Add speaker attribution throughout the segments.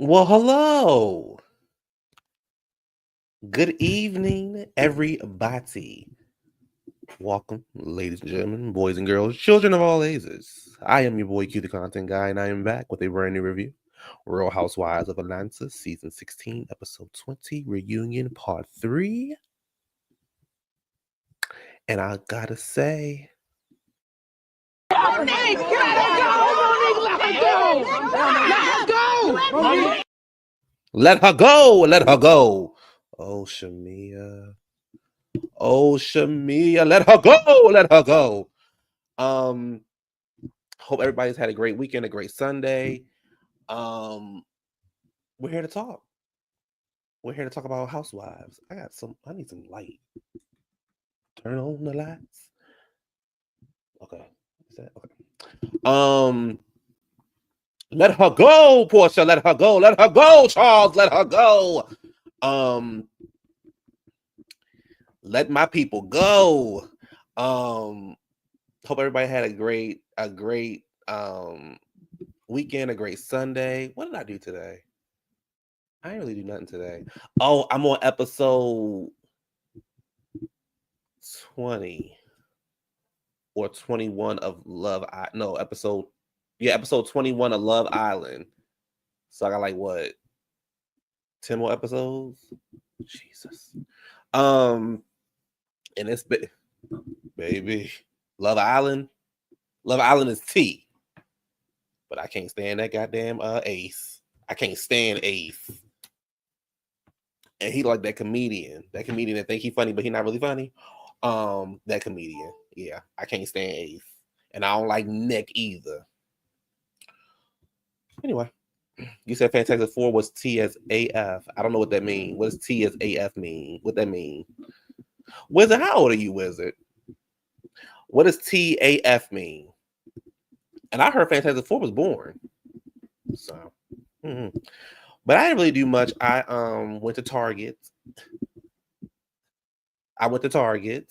Speaker 1: Well, hello. Good evening, everybody. Welcome, ladies and gentlemen, boys and girls, children of all ages. I am your boy Q, the content guy, and I am back with a brand new review. Real Housewives of Atlanta, season 16, episode 20, reunion part 3. And I gotta say, let her go, let her go. Oh, Shamea. Oh, Shamea, let her go, let her go. Hope everybody's had a great weekend, a great Sunday. We're here to talk. We're here to talk about Housewives. I need some light. Turn on the lights. Okay. Is that okay? Let her go, Porsha. Let her go. Let her go, Charles. Let her go. Let my people go. Hope everybody had a great weekend, a great Sunday. What did I do today? I didn't really do nothing today. Oh, I'm on episode 20 or 21 of episode 21 of Love Island. So I got like what? 10 more episodes? Jesus. And it's baby. Love Island is T. But I can't stand that goddamn Ace. I can't stand Ace. And he like that comedian that think he funny, but he not really funny. That comedian. Yeah, I can't stand Ace. And I don't like Nick either. Anyway, you said Fantastic Four was T as AF. I don't know what that means. What does T as AF mean? What that mean? Wizard, how old are you, Wizard? What does TAF mean? And I heard Fantastic Four was born. So, but I didn't really do much. I went to Target. I went to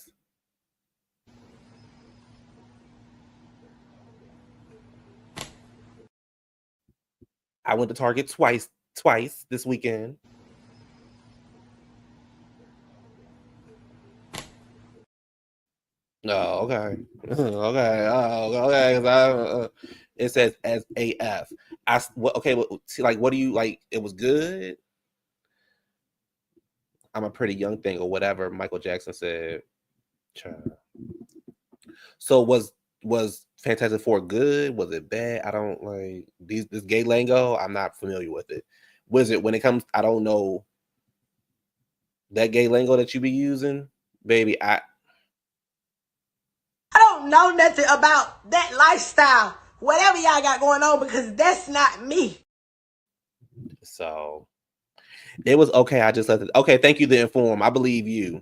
Speaker 1: Target twice this weekend. Oh, okay. Okay. It says as AF. What do you like? It was good. I'm a pretty young thing or whatever. Michael Jackson said. So was Fantastic Four good? Was it bad? I don't like this gay lingo. I'm not familiar with it. Wizard, when it comes, I don't know that gay lingo that you be using, baby. I
Speaker 2: don't know nothing about that lifestyle, whatever y'all got going on, because that's not me.
Speaker 1: So it was okay. I just let it. Okay, thank you to inform. I believe you.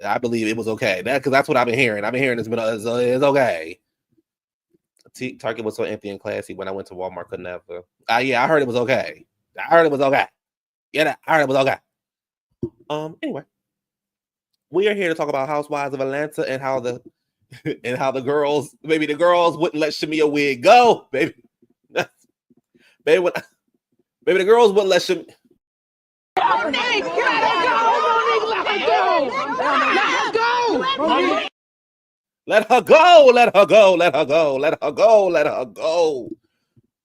Speaker 1: I believe it was okay. Because that's what I've been hearing. I've been hearing this, but it's okay. Target was so empty and classy when I went to Walmart. Could never. Yeah, I heard it was okay. I heard it was okay. Yeah, I heard it was okay. Anyway, we are here to talk about Housewives of Atlanta and how the the girls wouldn't let Shamea wig go, baby. baby, the girls wouldn't let Shamea. Let her go. Let her go. Let her go. Let her go. Let her go.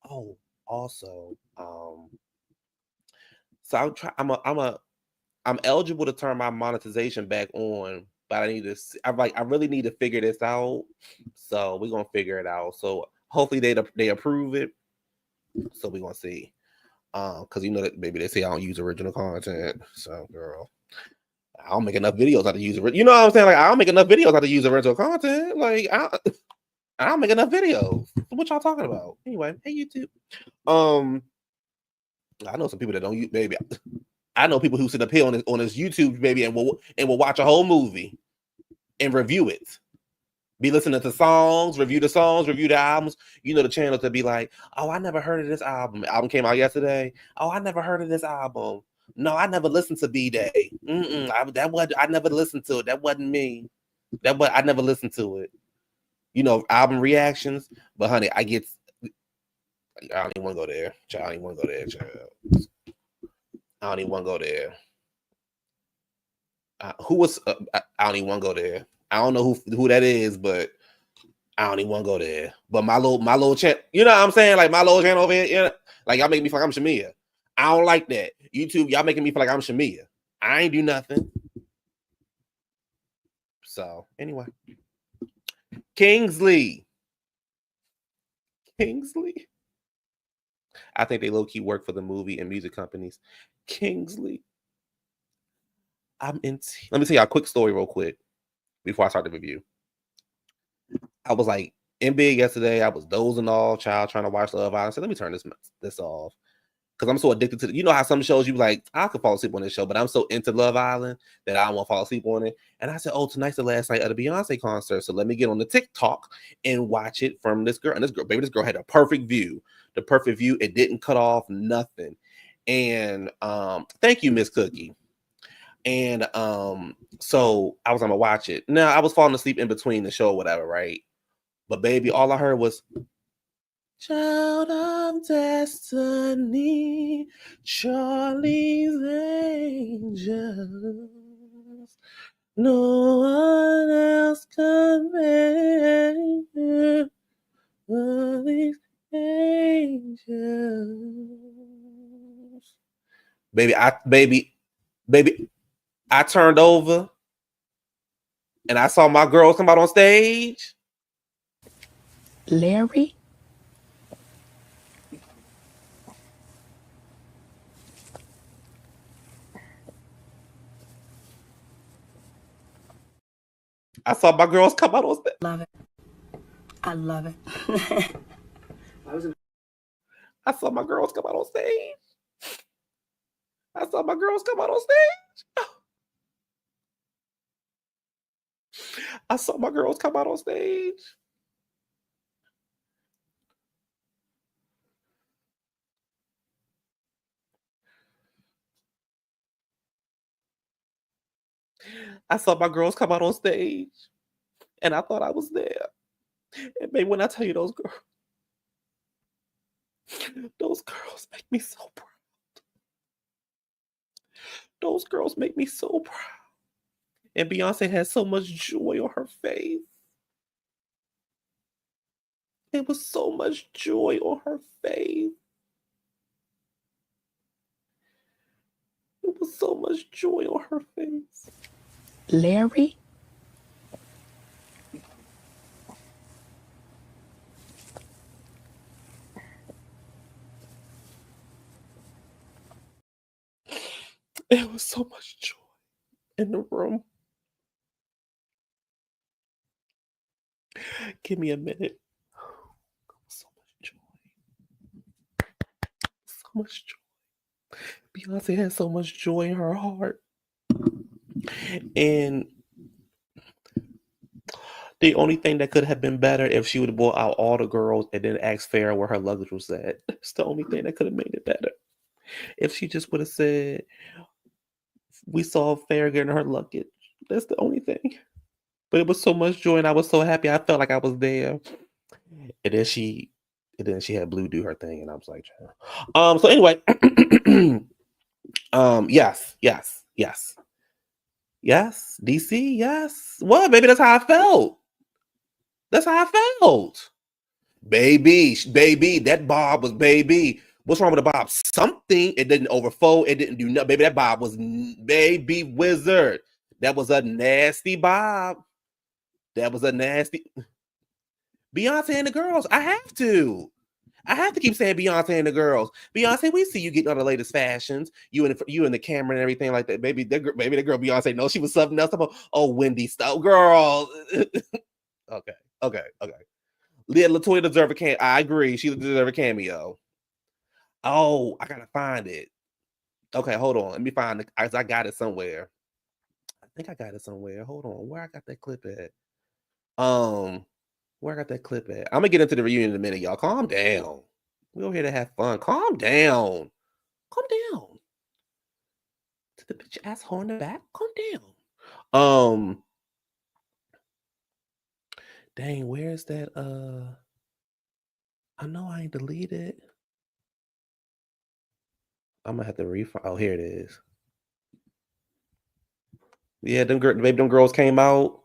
Speaker 1: Oh, also, so I'm eligible to turn my monetization back on, but I really need to figure this out. So we're gonna figure it out. So hopefully they approve it. So we're gonna see. Because you know that maybe they say I don't use original content. So girl, I don't make enough videos how to use it. You know what I'm saying? Like I don't make enough videos how to use original content. Like I don't make enough videos. What y'all talking about? Anyway, hey YouTube. I know some people that don't use, baby. I know people who sit up here on this YouTube, baby, and will watch a whole movie and review it. Be listening to songs, review the albums. You know the channel to be like, oh, I never heard of this album. The album came out yesterday. Oh, I never heard of this album. No, I never listened to B-Day. I never listened to it. That wasn't me. I never listened to it. You know, album reactions. But honey, I get I don't even want to go there. Child, I don't even want to go there, child. I don't even want to go there. Who was? I don't even want to go there. I don't know who that is, but I don't even want to go there. But my little channel, you know what I'm saying? Like my little channel over here, you know, like y'all making me feel like I'm Shamea. I don't like that. YouTube, y'all making me feel like I'm Shamea. I ain't do nothing. So anyway, Kingsley. I think they low key work for the movie and music companies. Kingsley. Let me tell you a quick story real quick before I start the review. I was like in bed yesterday. I was dozing off, child, trying to watch Love Island. I said, let me turn this off. Because I'm so addicted to you know how some shows you like, I could fall asleep on this show, but I'm so into Love Island that I don't want to fall asleep on it. And I said, oh, tonight's the last night of the Beyonce concert. So let me get on the TikTok and watch it from this girl. And this girl had a perfect view. The perfect view. It didn't cut off nothing. And thank you, Miss Cookie. And so I was gonna watch it. Now I was falling asleep in between the show or whatever, right? But baby, all I heard was Child of Destiny, Charlie's Angels. No one else can make these angels. Baby, I turned over and I saw my girls come out on stage.
Speaker 2: Larry?
Speaker 1: I saw my girls come out on stage.
Speaker 2: Love it. I love it.
Speaker 1: I saw my girls come out on stage. I saw my girls come out on stage. I saw my girls come out on stage. I saw my girls come out on stage. And I thought I was there. And babe, when I tell you those girls make me so proud. Those girls make me so proud. And Beyonce has so much joy on her face. It was so much joy on her face. It was so much joy on her face.
Speaker 2: Larry?
Speaker 1: It was so much joy in the room. Give me a minute. So much joy. So much joy. Beyonce has so much joy in her heart. And the only thing that could have been better if she would have brought out all the girls and then asked Farrah where her luggage was at. It's the only thing that could have made it better. If she just would have said, we saw Farrah getting her luggage. That's the only thing. But it was so much joy and I was so happy. I felt like I was there. And then she had Blue do her thing and I was like, so anyway. Yes. DC, yes. What, baby? That's how I felt. Baby, that bob was baby. What's wrong with the bob? Something. It didn't overfold. It didn't do nothing. Baby, that bob was baby wizard. That was a nasty bob. That was a nasty. Beyonce and the girls. I have to keep saying Beyonce and the girls. Beyonce, we see you getting on the latest fashions. You and the camera and everything like that. Baby, the girl Beyonce knows she was something else. Oh, Wendy stuff, girl. Okay. Leah LaToya deserve a cameo. I agree. She deserve a cameo. Oh, I gotta find it. Okay, hold on. Let me find it. I got it somewhere. I think I got it somewhere. Hold on. Where I got that clip at? Where I got that clip at? I'm gonna get into the reunion in a minute, y'all. Calm down. We're here to have fun. Calm down. To the bitch asshole in the back. Calm down. Dang, where's that? I know I ain't deleted. I'm gonna have to refund. Oh, here it is. Yeah, baby, them girls came out.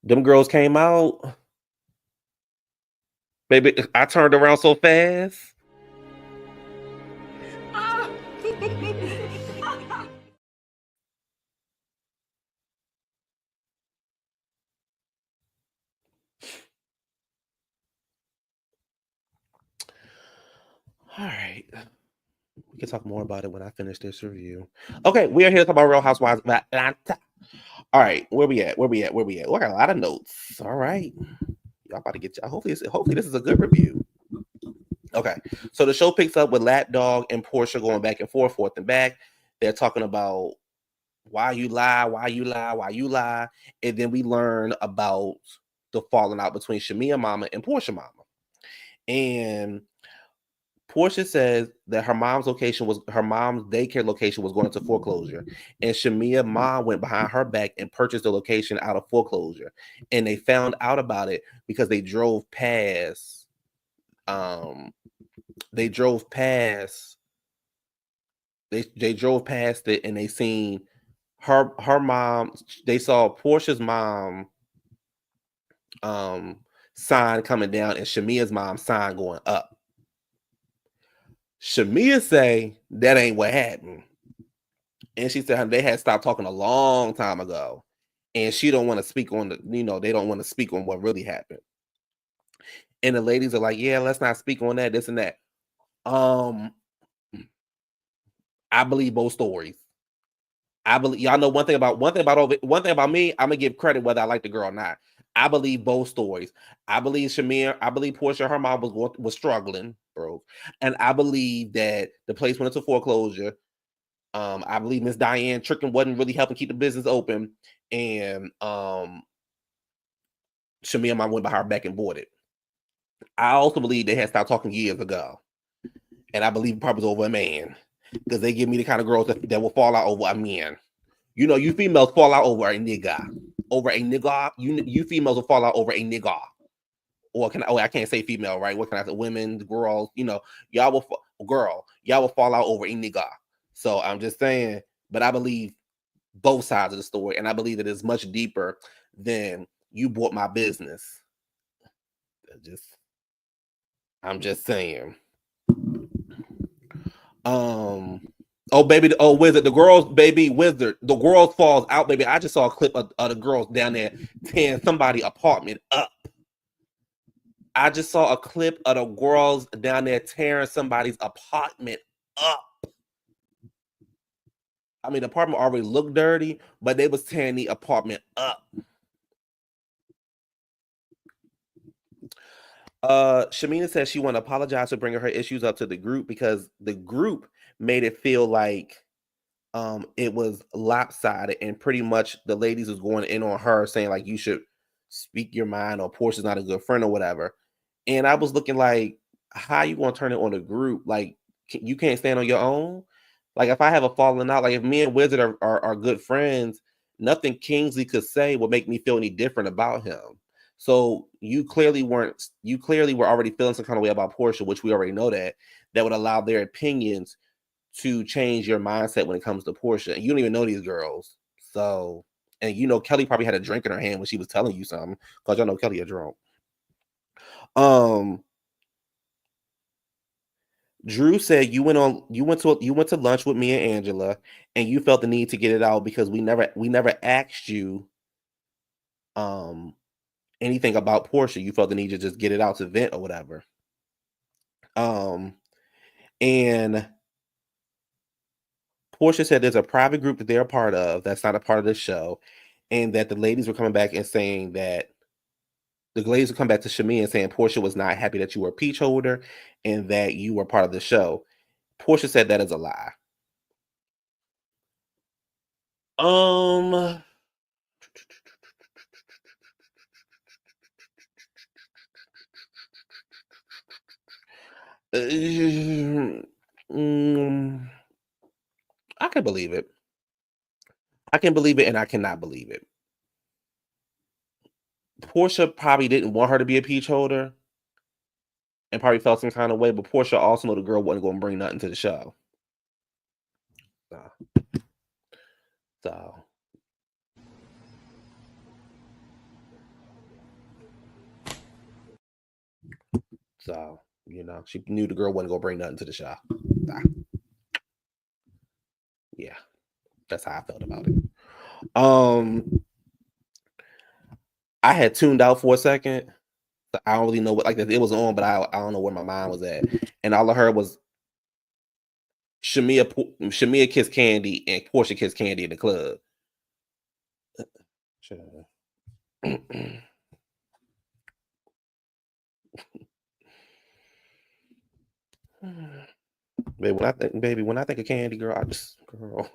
Speaker 1: Them girls came out. Baby, I turned around so fast. All right. We can talk more about it when I finish this review. Okay, we are here to talk about Real Housewives of Atlanta. All right, where we at? We got a lot of notes. All right. Y'all about to get you. Hopefully this is a good review. Okay. So the show picks up with Lap Dog and Porsha going back and forth and back. They're talking about why you lie. And then we learn about the falling out between Shamea Mama and Porsha Mama. And Porsha says that her mom's daycare location was going into foreclosure, and Shamea mom went behind her back and purchased the location out of foreclosure. And they found out about it because they drove past. They drove past. They drove past it, and they seen her mom. They saw Portia's mom sign coming down, and Shamea's mom sign going up. Shamea say that ain't what happened. And she said they had stopped talking a long time ago. And she don't want to speak on they don't want to speak on what really happened. And the ladies are like, yeah, let's not speak on that, this and that. I believe both stories. I believe y'all know one thing about me, I'm gonna give credit whether I like the girl or not. I believe both stories. I believe Porsha, her mom was struggling, bro. And I believe that the place went into foreclosure. I believe Miss Diane tricking wasn't really helping keep the business open, and Shamea mom went by her back and bought it. I also believe they had stopped talking years ago, and I believe it probably was over a man, because they give me the kind of girls that will fall out over a man. You know, you females fall out over a nigga. You females will fall out over a nigga. Or I can't say female, right? What can I say? Women, girls, y'all will fall out over a nigga. So I'm just saying, but I believe both sides of the story, and I believe that it's much deeper than you bought my business. I'm just saying. Wizard, the girls falls out, baby. I just saw a clip of the girls down there tearing somebody apartment up. I just saw a clip of the girls down there tearing somebody's apartment up. I mean, the apartment already looked dirty, but they was tearing the apartment up. Shamina says she want to apologize for bringing her issues up to the group because the group made it feel like it was lopsided, and pretty much the ladies was going in on her saying like you should speak your mind, or Portia's not a good friend or whatever. And I was looking like, how you gonna turn it on the group? Like you can't stand on your own. Like if I have a falling out, like if me and Wizard are good friends, nothing Kingsley could say would make me feel any different about him. So you clearly were already feeling some kind of way about Porsha, which we already know that would allow their opinions to change your mindset when it comes to Porsha. And you don't even know these girls. So, and Kelly probably had a drink in her hand when she was telling you something, because y'all know Kelly a drunk. Drew said you went to lunch with me and Angela, and you felt the need to get it out because we never asked you anything about Porsha. You felt the need to just get it out to vent or whatever. And Porsha said there's a private group that they're a part of that's not a part of the show, and that the ladies were coming back and saying that the ladies would come back to Shamea and saying Porsha was not happy that you were a peach holder and that you were part of the show. Porsha said that is a lie. I can believe it. I can believe it, and I cannot believe it. Porsha probably didn't want her to be a peach holder, and probably felt some kind of way. But Porsha also know the girl wasn't going to bring nothing to the show. So she knew the girl wasn't going to bring nothing to the show. Yeah, that's how I felt about it. I had tuned out for a second. I don't really know what it was on, but I don't know where my mind was at. And all I heard was Shamea kissed Candy and Porsha kissed Candy in the club. Baby, when I think of Candy, girl, I just girl,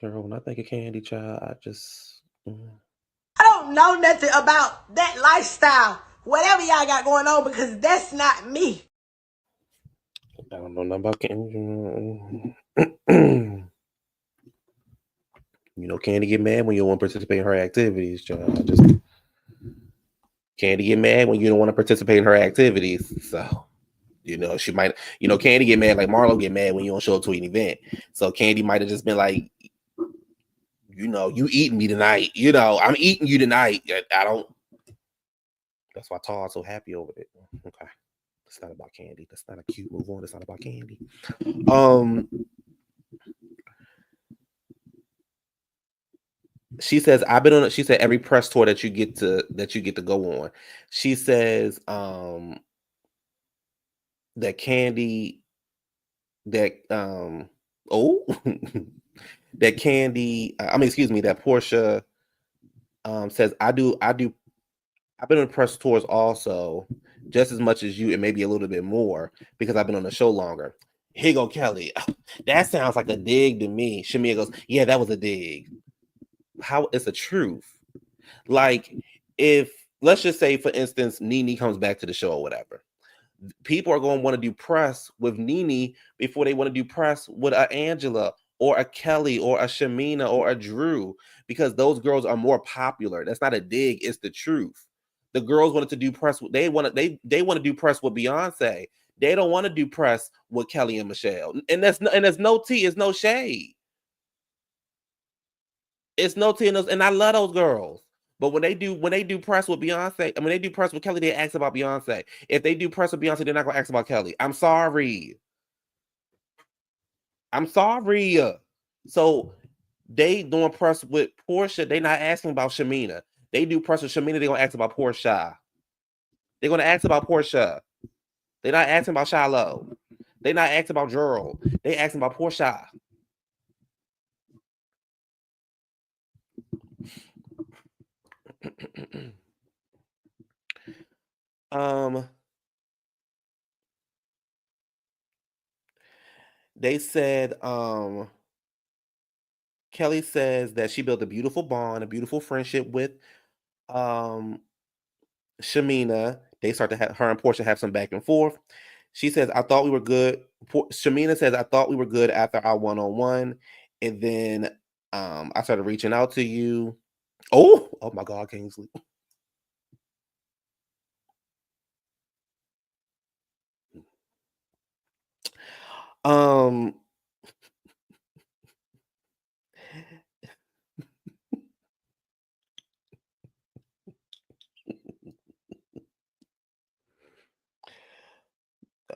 Speaker 1: when I think of Candy, child, I just.
Speaker 2: I don't know nothing about that lifestyle, whatever y'all got going on, because that's not me.
Speaker 1: I don't know nothing about Candy. Candy get mad when you don't want to participate in her activities, child. Candy get mad when you don't want to participate in her activities. So, she might, Candy get mad like Marlo get mad when you don't show up to an event. So Candy might have just been like, you eating me tonight. I'm eating you tonight. I don't. That's why Todd's so happy over it. Okay. It's not about Candy. That's not a cute move on. It's not about Candy. She says, I've been on it. She said every press tour that you get to go on. She says that Candy that that Candy, that Porsha says I've been on press tours also just as much as you and maybe a little bit more because I've been on the show longer. Here go Kelly. That sounds like a dig to me. Shamea goes, yeah, that was a dig. How it's the truth. Like if let's just say, for instance, Nene comes back to the show or whatever. People are going to want to do press with Nene before they want to do press with a Angela or a Kelly or a Shamina or a Drew because those girls are more popular. That's not a dig, it's the truth. The girls wanted to do press. They want to do press with Beyonce. They don't want to do press with Kelly and Michelle. And there's no tea, it's no shade. It's no tea, and I love those girls. But when they do press with Beyonce, they do press with Kelly, they ask about Beyonce. If they do press with Beyonce, they're not gonna ask about Kelly. I'm sorry. So they doing press with Porsha, they not asking about Shamina. They do press with Shamina, they're gonna ask about Porsha. They're gonna ask about Porsha. They're not asking about Shiloh. They're not asking about Gerald. They asking about Porsha. They said Kelly says that she built a beautiful bond, a beautiful friendship with Shamina. They start to have her and Porsha have some back and forth. She says, I thought we were good. Shamina says, I thought we were good after our one-on-one. And then I started reaching out to you. Oh my God, Kingsley. Oh,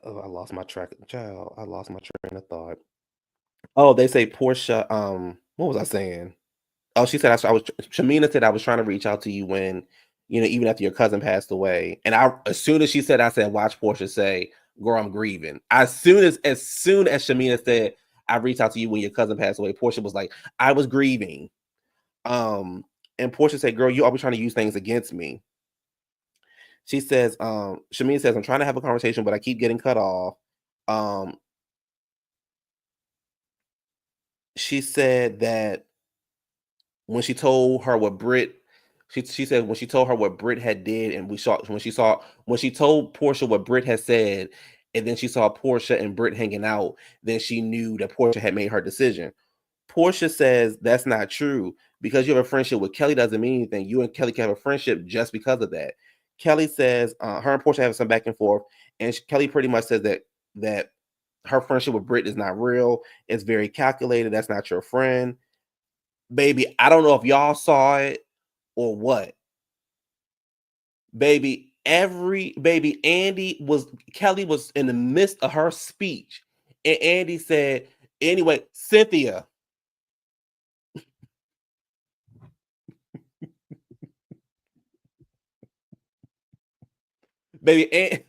Speaker 1: I lost my train of thought. Oh, they say Porsha. What was I saying? Oh, she said Shamina said I was trying to reach out to you when, even after your cousin passed away. And as soon as she said, I said, watch Porsha say, girl, I'm grieving. As soon as Shamina said, I reached out to you when your cousin passed away, Porsha was like, I was grieving. And Porsha said, girl, you always trying to use things against me. She says, Shamina says, I'm trying to have a conversation, but I keep getting cut off. She said that when she told her what Britt, she said when she told her what Britt had did, and when she told Porsha what Britt had said, and then she saw Porsha and Britt hanging out, then she knew that Porsha had made her decision. Porsha says that's not true. Because you have a friendship with Kelly doesn't mean anything. You and Kelly can have a friendship just because of that. Kelly says her and Porsha have some back and forth, and Kelly pretty much says that her friendship with Britt is not real. It's very calculated. That's not your friend. Baby, I don't know if y'all saw it or what. Baby, Kelly was in the midst of her speech, and Andy said, anyway, Cynthia. baby,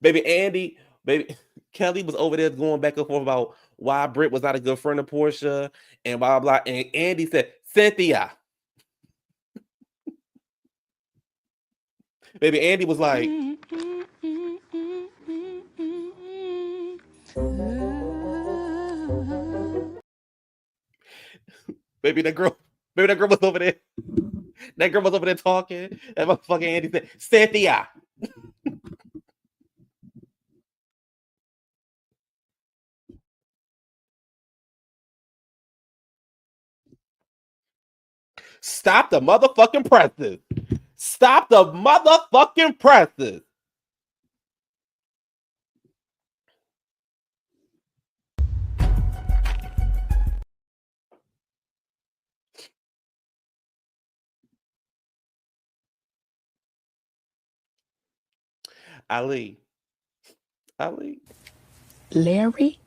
Speaker 1: baby Andy, baby Kelly was over there going back and forth about why Britt was not a good friend of Porsha and blah blah. And Andy said, Cynthia. Baby Andy was like, baby that girl was over there. That girl was over there talking. And motherfucking Andy said, Cynthia. Stop the motherfucking presses. Stop the motherfucking presses. Ali.
Speaker 2: Larry?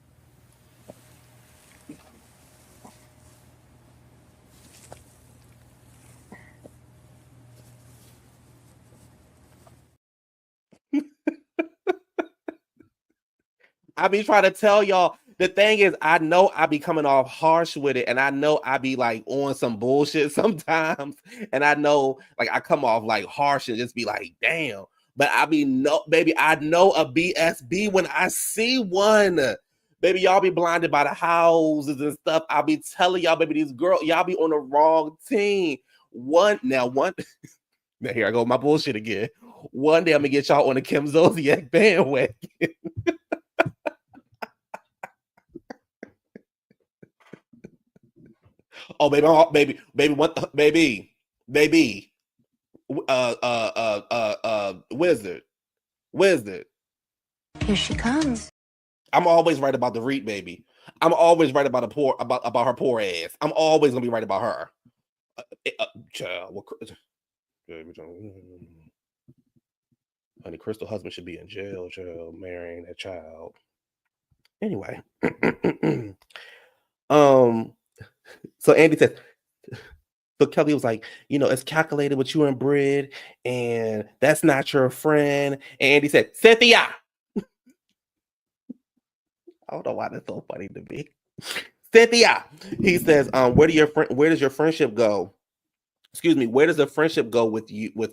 Speaker 1: I be trying to tell y'all. The thing is, I know I be coming off harsh with it, and I know I be like on some bullshit sometimes, and I know like I come off like harsh and just be like, damn. But I be baby, I know a BSB when I see one. Baby, y'all be blinded by the houses and stuff. I be telling y'all, baby, these girls, y'all be on the wrong team. Now here I go, my bullshit again. One day I'm gonna get y'all on the Kim Zolciak bandwagon. Oh, baby, what the baby, wizard.
Speaker 2: Here she comes.
Speaker 1: I'm always right about the Reed baby. I'm always right about about her poor ass. I'm always gonna be right about her. Child, honey, Crystal husband should be in jail, child, marrying that child. Anyway, so Andy says, so Kelly was like, it's calculated with you and Brid, and that's not your friend. And Andy said, Cynthia. I don't know why that's so funny to me. Cynthia. He says, where does your friendship go? Excuse me, where does the friendship go with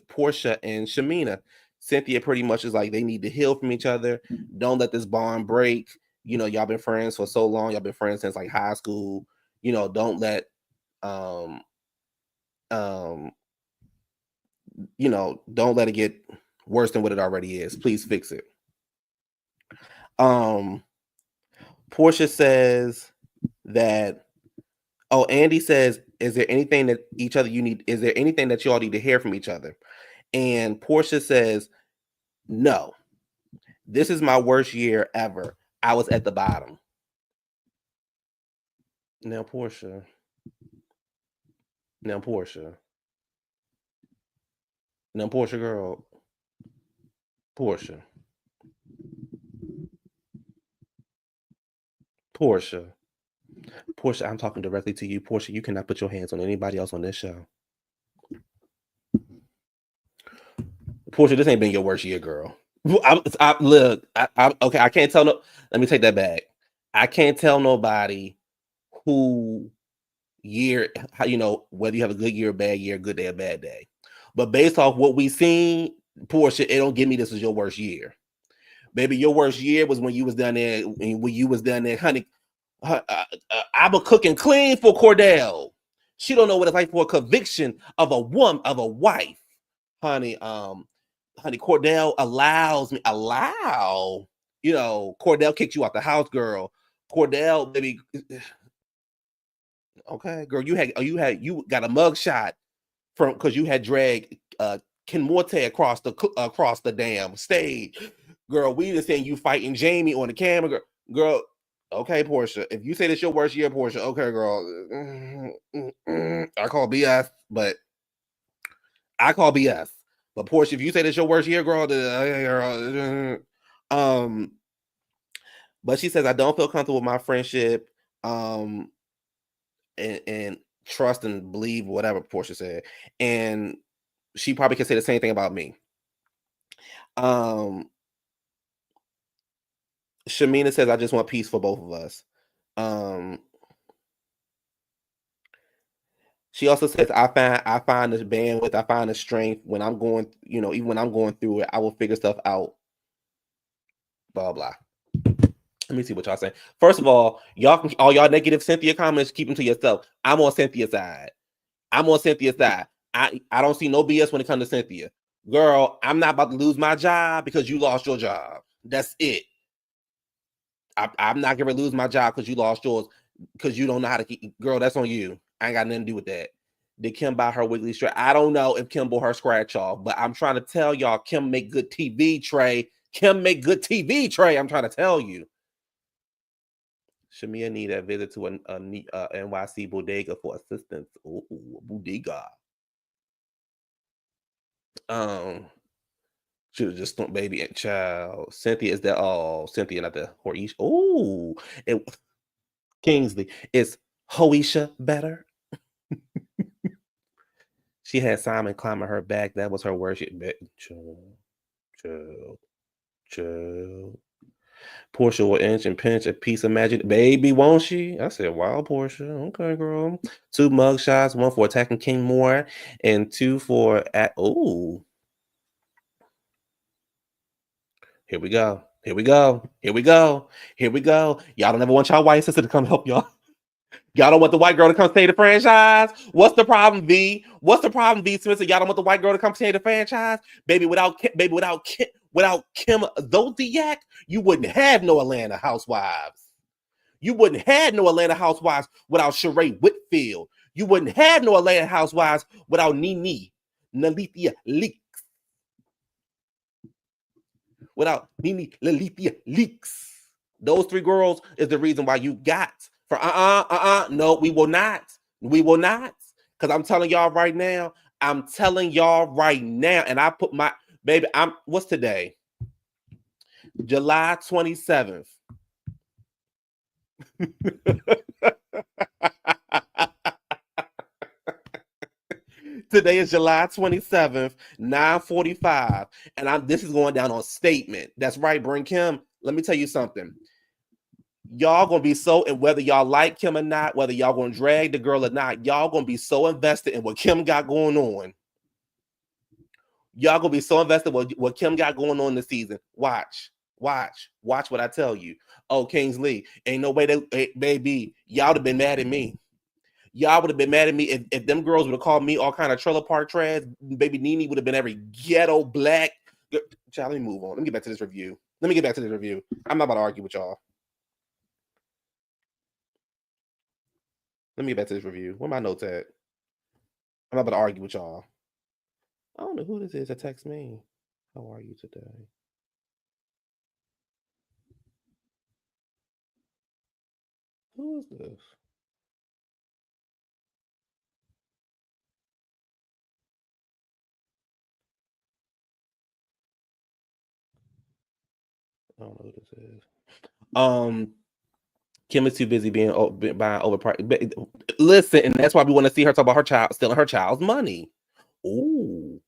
Speaker 1: Porsha and Shamea? Cynthia pretty much is like, they need to heal from each other. Don't let this bond break. Y'all been friends for so long. Y'all been friends since like high school. Don't let don't let it get worse than what it already is. Please fix it. Porsha says that, Andy says, is there anything that is there anything that you all need to hear from each other? And Porsha says, no, this is my worst year ever. I was at the bottom. Now, Porsha, girl, Porsha, I'm talking directly to you. Porsha, you cannot put your hands on anybody else on this show. Porsha, this ain't been your worst year, girl. Look, okay, I can't tell let me take that back. I can't tell nobody who year, whether you have a good year or bad year, good day or bad day. But based off what we seen, Porsha, it don't give me this as your worst year. Baby, your worst year was when you was down there, honey. I been cooking clean for Cordell. She don't know what it's like for a conviction of a woman, of a wife. Honey, Cordell Cordell kicked you out the house, girl. Cordell, baby, Okay, girl, you got a mug shot from because you had dragged Ken Morte across the damn stage. Girl, we just saying you fighting Jamie on the camera. Girl, okay, Porsha. If you say this your worst year, Porsha, okay, girl. I call BS, but I call BS. But Porsha, if you say this your worst year, girl, but she says I don't feel comfortable with my friendship, and trust and believe whatever Porsha said, and she probably can say the same thing about me. Shamina says I just want peace for both of us. She also says I find this bandwidth, I find the strength when I'm going, even when I'm going through it, I will figure stuff out. Blah blah. Let me see what y'all saying. First of all y'all negative Cynthia comments, keep them to yourself. I'm on Cynthia's side. I don't see no BS when it comes to Cynthia. Girl, I'm not about to lose my job because you lost your job. That's it. I'm not gonna lose my job because you lost yours because you don't know how to keep. Girl, that's on you. I ain't got nothing to do with that. Did Kim buy her wiggly strap? I don't know if Kim bought her scratch off, but I'm trying to tell y'all, Kim make good TV, Trey. Kim make good TV, Trey. I'm trying to tell you. Shamea need a visit to a NYC bodega for assistance. Ooh, bodega. Should have just stumped baby and child. Cynthia is that Cynthia not the Hoisha. Oh, Kingsley. Is Hoisha better? She had Simon climbing her back. That was her worship. Chill. Porsha will inch and pinch a piece of magic. Baby, won't she? I said, wow, Porsha. Okay, girl. 2 mug shots, 1 for attacking King Moore, and 2 for oh. Here we go. Y'all don't ever want y'all white sister to come help y'all. Y'all don't want the white girl to come stay the franchise? What's the problem, V? Spencer? Y'all don't want the white girl to come stay the franchise? Baby, without Kim Zodiac, you wouldn't have no Atlanta Housewives. You wouldn't have no Atlanta Housewives without Sheree Whitfield. You wouldn't have no Atlanta Housewives without Nene Nalethea Leaks. Without Nene Nalethea Leaks. Those 3 girls is the reason why you got for no, we will not. Because I'm telling y'all right now, and I put my baby, what's today? July 27th. Today is July 27th, 9:45. And this is going down on statement. That's right, bring Kim. Let me tell you something. Y'all gonna be so, and whether y'all like Kim or not, whether y'all gonna drag the girl or not, y'all gonna be so invested in what Kim got going on. Y'all gonna be so invested in what Kim got going on this season. Watch what I tell you. Oh, Kingsley, ain't no way that, baby, y'all would have been mad at me. Y'all would have been mad at me if them girls would have called me all kind of trailer park trash. Baby Nene would have been every ghetto black. Child, let me move on. Let me get back to this review. I'm not about to argue with y'all. Let me get back to this review. Where my notes at? I'm not about to argue with y'all. I don't know who this is that text me. How are you today? Who is this? I don't know who this is. Kim is too busy buying overpriced. Listen, and that's why we want to see her talk about her child stealing her child's money. Ooh.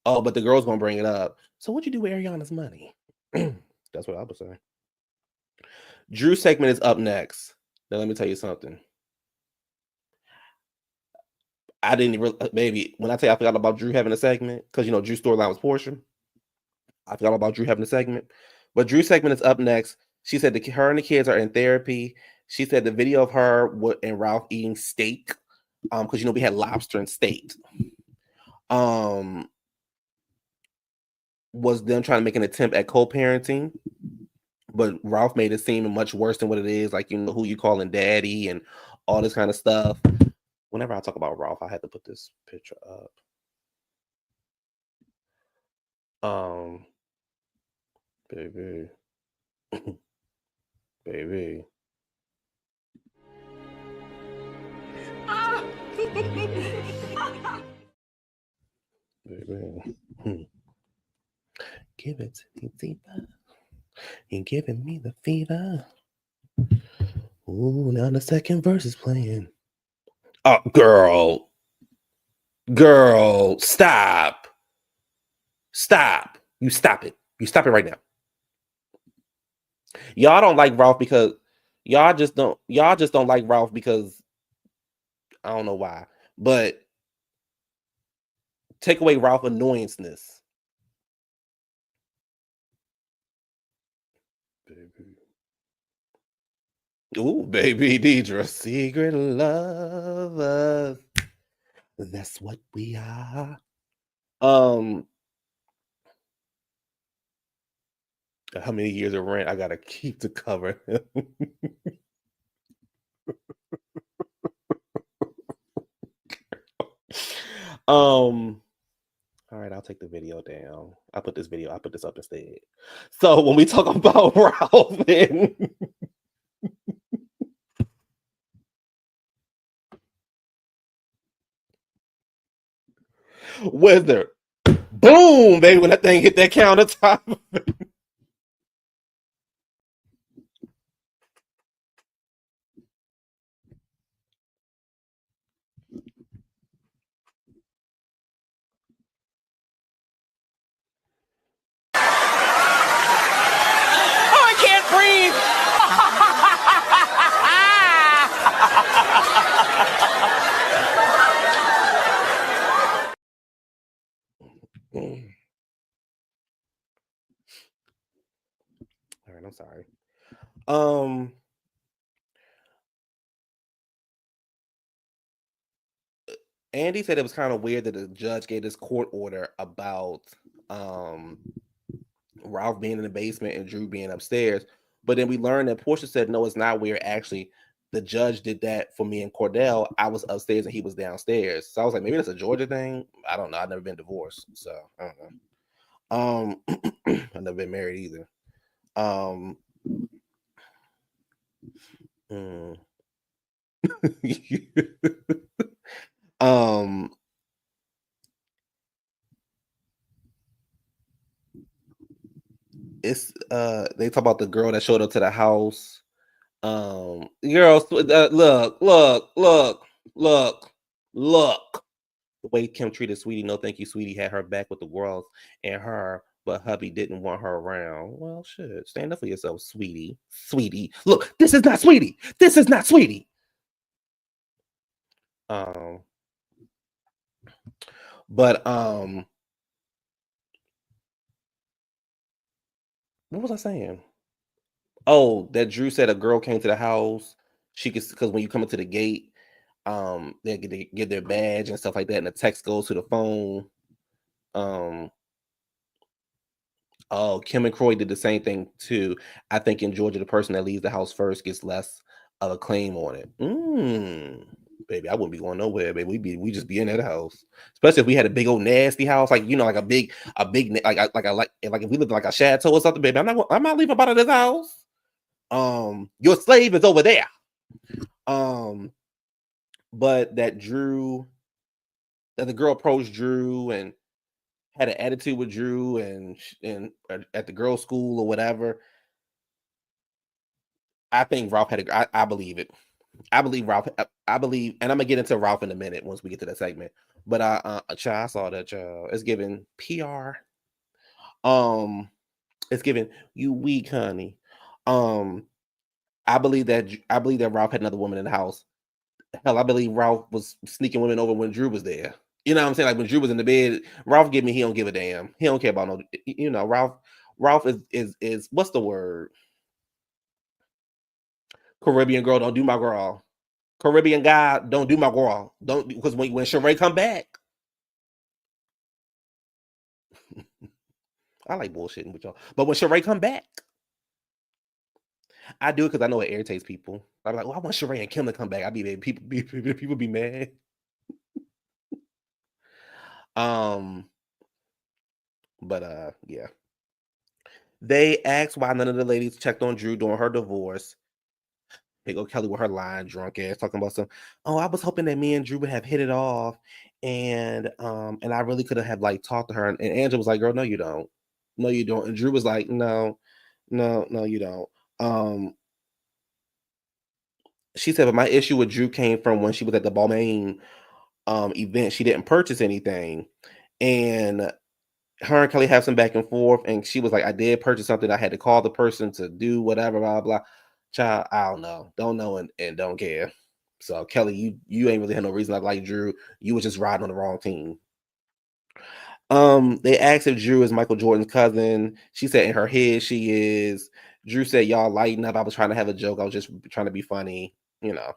Speaker 1: Oh, but the girl's gonna bring it up. So what'd you do with Ariana's money? That's what I would say. Drew's segment is up next. Now let me tell you something. I didn't really, baby. When I tell you I forgot about Drew having a segment, because Drew's storyline was Porsha. I forgot about Drew having a segment, but Drew's segment is up next. She said her and the kids are in therapy. She said the video of her and Ralph eating steak, because we had lobster and steak, was them trying to make an attempt at co-parenting, but Ralph made it seem much worse than what it is. Like who you calling daddy and all this kind of stuff. Whenever I talk about Ralph, I had to put this picture up. Baby. Baby. Baby. Give it to me, fever. You're giving me the fever. Ooh, now the second verse is playing. Oh, girl. Girl, stop. Stop. You stop it. You stop it right now. Y'all don't like Ralph because y'all just don't like Ralph because I don't know why. But take away Ralph annoyanceness. Baby. Ooh, baby Deidre. Secret lovers. That's what we are. How many years of rent I gotta keep to cover him? All right, I'll take the video down. I'll put this up instead. So when we talk about Ralph and Wizard, boom, baby, when that thing hit that countertop.
Speaker 2: Oh, I can't breathe.
Speaker 1: All right, I'm sorry. Andy said it was kind of weird that the judge gave this court order about Ralph being in the basement and Drew being upstairs. But then we learned that Porsha said, no, it's not weird. Actually, the judge did that for me and Cordell. I was upstairs and he was downstairs. So I was like, maybe that's a Georgia thing. I don't know. I've never been divorced. So I don't know. I've never been married either. It's they talk about the girl that showed up to the house. Girls, look. The way Kim treated Sweetie, no thank you, Sweetie had her back with the girls and her, but hubby didn't want her around. Well, shit, stand up for yourself, Sweetie. Sweetie, look, this is not Sweetie. This is not Sweetie. But what was I saying? Oh, that Drew said a girl came to the house. She could, because when you come into the gate, they get their badge and stuff like that, and the text goes to the phone. Oh, Kim and Croy did the same thing too. I think in Georgia, the person that leaves the house first gets less of a claim on it. Baby, I wouldn't be going nowhere, baby. We just be in that house, especially if we had a big old nasty house, like like a big like if we lived in like a chateau or something, baby. I'm not leaving out of this house. Your slave is over there. But that the girl approached Drew and had an attitude with Drew and at the girls' school or whatever. I think Ralph had I believe it. I believe Ralph. I believe, and I'm gonna get into Ralph in a minute once we get to that segment. But child, I saw that it's giving PR. It's giving you weak, honey. I believe that Ralph had another woman in the house. Hell, I believe Ralph was sneaking women over when Drew was there. You know what I'm saying? Like when Drew was in the bed, Ralph give me he don't give a damn. He don't care about no. Ralph is what's the word? Caribbean girl, don't do my girl. Caribbean guy, don't do my girl. Don't, because when Sheree come back, I like bullshitting with y'all. But when Sheree come back, I do it because I know it irritates people. I'm like, well, I want Sheree and Kim to come back. I be people be mad. But yeah. They asked why none of the ladies checked on Drew during her divorce. Here go Kelly with her line, drunk ass, talking about some. Oh, I was hoping that me and Drew would have hit it off, and I really could have like talked to her. And Angela was like, "Girl, no, you don't. No, you don't." And Drew was like, "No, no, no, you don't." She said, "But my issue with Drew came from when she was at the Balmain event. She didn't purchase anything, and her and Kelly have some back and forth, and she was like, I did purchase something. I had to call the person to do whatever, blah, blah. Child, I don't know, and don't care. So Kelly, you ain't really had no reason to like Drew. You was just riding on the wrong team. They asked if Drew is Michael Jordan's cousin. She said in her head she is. Drew said, y'all lighten up. I was trying to have a joke. I was just trying to be funny, you know.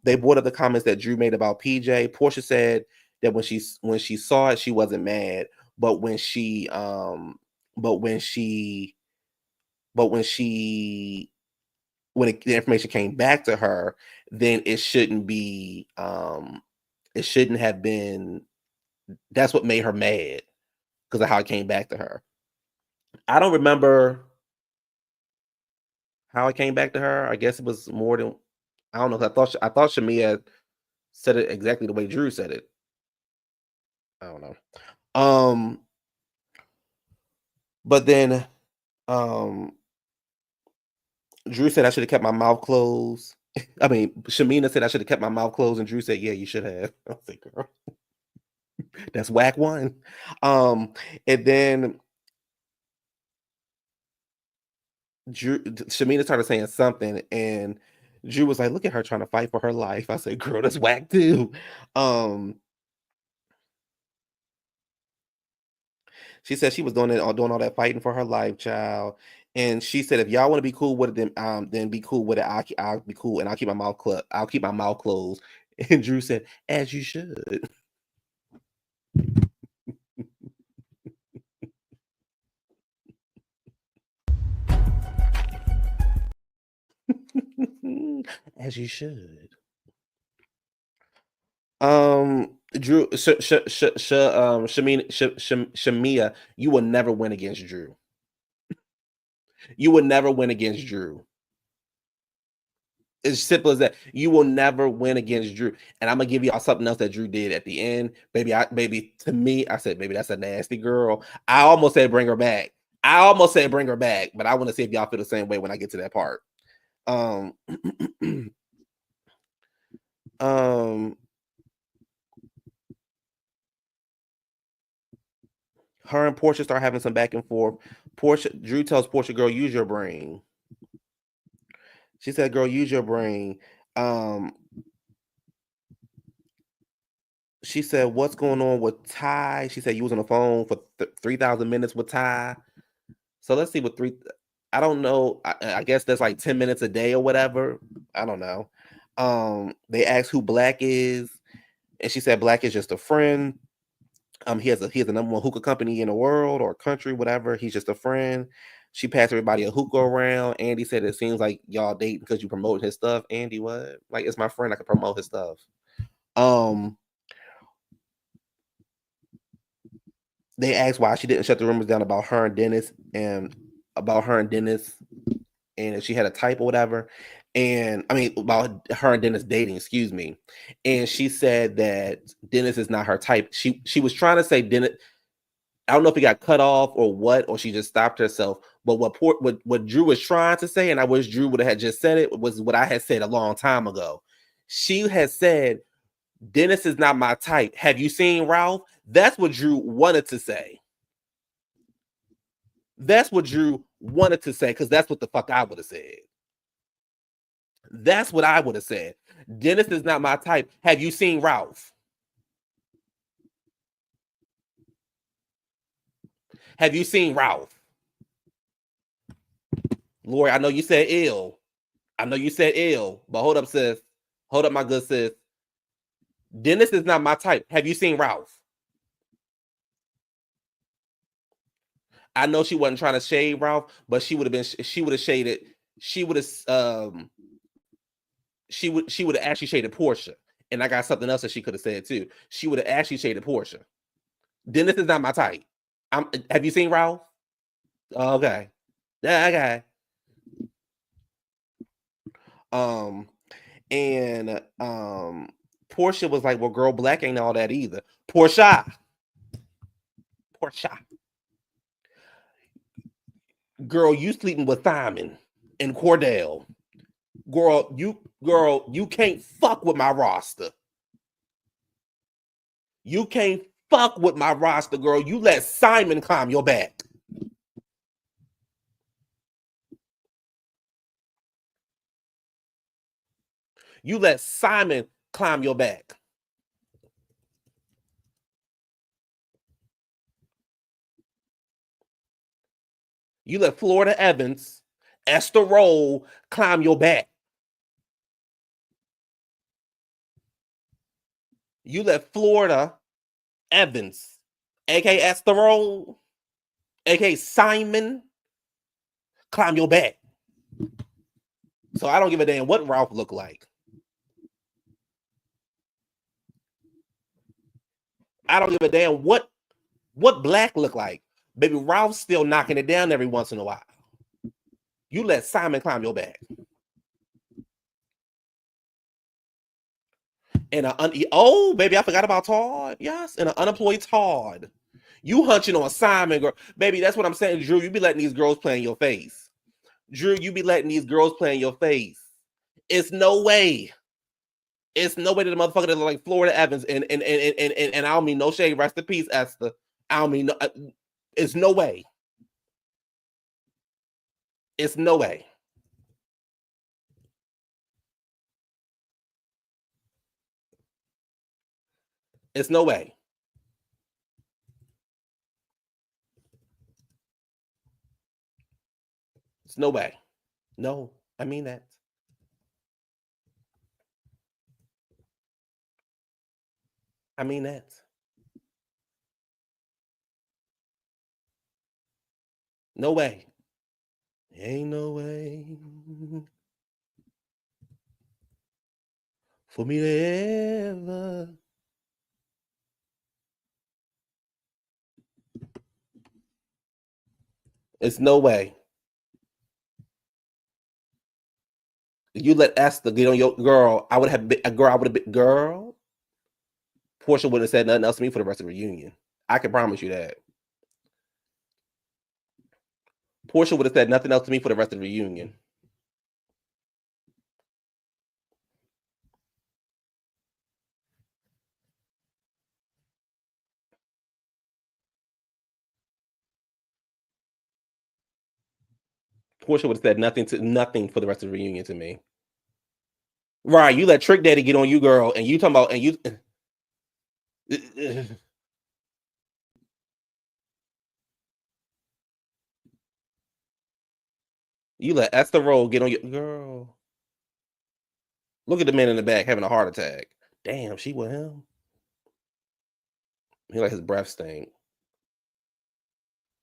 Speaker 1: They brought up the comments that Drew made about PJ. Porsha said that when she saw it, she wasn't mad, but when she but when she but when she when the information came back to her, then it shouldn't have been. That's what made her mad because of how it came back to her. I don't remember how it came back to her. I guess it was more than I don't know. I thought Shamea said it exactly the way Drew said it. I don't know. But then Drew said I should have kept my mouth closed. I mean, Shamina said I should have kept my mouth closed, and Drew said, "Yeah, you should have." I was like, "Girl, that's whack one." And then Shamina started saying something, and Drew was like, "Look at her trying to fight for her life." I said, "Girl, that's whack too." She said she was doing all that fighting for her life, child. And she said, if y'all want to be cool with it, then be cool with it. I'll be cool, and I'll keep my mouth closed. And Drew said, as you should. As you should. Drew, Shamia, you will never win against Drew. You will never win against Drew. As simple as that. You will never win against Drew. And I'm gonna give y'all something else that Drew did at the end. Baby, to me, I said, baby, that's a nasty girl. I almost said bring her back. But I want to see if y'all feel the same way when I get to that part. Her and Porsha start having some back and forth. Drew tells Porsha, girl, use your brain. She said, girl, use your brain. She said, what's going on with Ty? She said you was on the phone for 3,000 minutes with Ty. So let's see what I don't know. I guess that's like 10 minutes a day or whatever. I don't know. They asked who Black is, and she said Black is just a friend. He has the number one hookah company in the world or country, whatever. He's just a friend. She passed everybody a hookah around. Andy said it seems like y'all date because you promote his stuff. Andy, what? Like, it's my friend. I can promote his stuff. They asked why she didn't shut the rumors down about her and Dennis and if she had a type or whatever. And I mean, about her and Dennis dating, excuse me. And she said that Dennis is not her type. She was trying to say Dennis. I don't know if he got cut off or what, or she just stopped herself. But what Drew was trying to say, and I wish Drew would have just said it, was what I had said a long time ago. She has said, Dennis is not my type. Have you seen Ralph? That's what Drew wanted to say. That's what Drew wanted to say, because that's what the fuck I would have said. That's what I would have said. Dennis is not my type. Have you seen Ralph? Have you seen Ralph? Lori, I know you said ill. But hold up, sis. Hold up, my good sis. Dennis is not my type. Have you seen Ralph? I know she wasn't trying to shade Ralph, but she would have shaded. she would have she would have actually shaded Porsha. And I got something else that she could have said too. She would have actually shaded Porsha. Dennis is not my type. Have you seen Ralph? Okay. Yeah, okay. Um, and Porsha was like, well, girl, black ain't all that either. Porsha. Girl, you sleeping with Simon and Cordell. Girl, you can't fuck with my roster. You can't fuck with my roster, girl. You let Simon climb your back. You let Simon climb your back. You let Florida Evans, Esther Roll climb your back. You let Florida Evans, aka Esther Roll, aka Simon, climb your back. So I don't give a damn what Ralph looked like. I don't give a damn what Black looked like. Baby, Ralph's still knocking it down every once in a while. You let Simon climb your back. And oh, baby, I forgot about Todd. Yes, and an unemployed Todd. You hunching on Simon, girl. Baby, that's what I'm saying, Drew. You be letting these girls play in your face. Drew, you be letting these girls play in your face. It's no way. It's no way that the motherfucker that look like Florida Evans and I don't mean no shade. Rest in peace, Esther. I don't mean no. It's no way. It's no way. It's no way. It's no way. No, I mean that. I mean that. No way. Ain't no way for me to ever. It's no way. You let Esther get on your girl. I would have been a girl. I would have been girl. Porsha wouldn't have said nothing else to me for the rest of the reunion. I can promise you that. Porsha would have said nothing else to me for the rest of the reunion. Porsha would have said nothing for the rest of the reunion to me. Right, you let Trick Daddy get on you, girl, and you talking about and you. You let Esther Roll get on your girl. Look at the man in the back having a heart attack. Damn, she with him. He like his breath stink.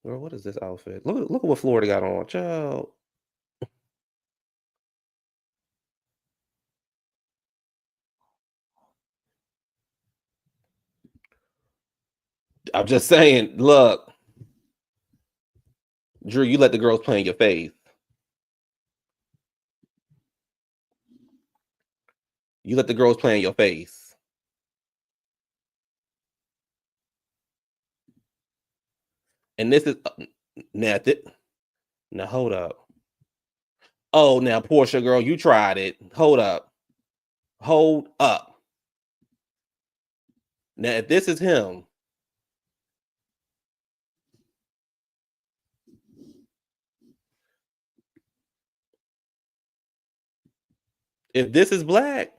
Speaker 1: Girl, what is this outfit? Look at what Florida got on, child. I'm just saying, look, Drew, you let the girls play in your face. You let the girls play in your face. And this is now. Now hold up. Oh, now Porsha, girl, you tried it. Hold up. Hold up. Now, if this is him, if this is Black,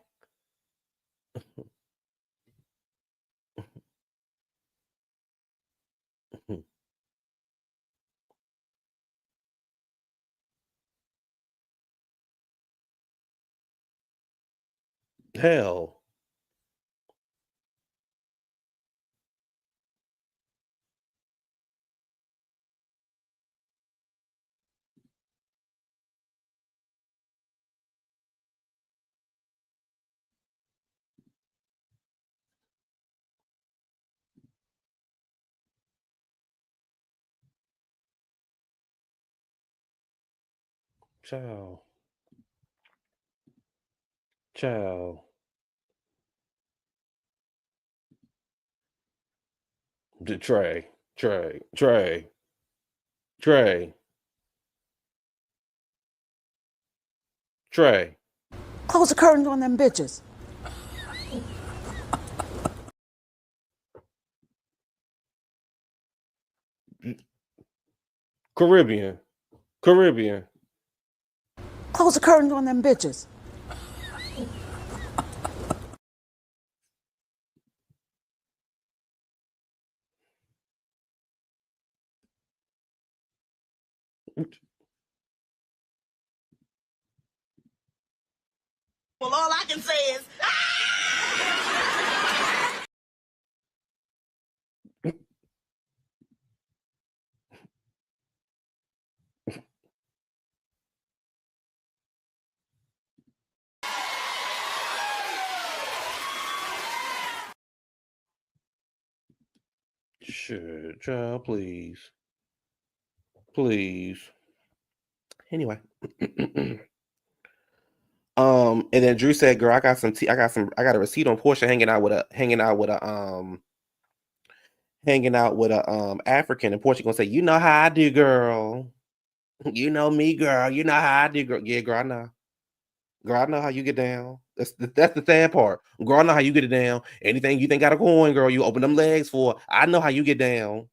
Speaker 1: hell, Ciao. Ciao. Trey. Trey. Trey. Trey. Trey.
Speaker 2: Close the curtains on them bitches.
Speaker 1: Caribbean. Caribbean.
Speaker 2: Close the curtains on them bitches. Well, all I can say is,
Speaker 1: Shit, child, please. Please. Anyway. And then Drew said, "Girl, I got some tea. I got a receipt on Porsha hanging out with a African." And Porsha gonna say, "You know how I do, girl. You know me, girl. You know how I do, girl. Yeah, girl, I know. Girl, I know how you get down. That's the sad part. Girl, I know how you get it down. Anything you think got a coin, girl, you open them legs for. I know how you get down."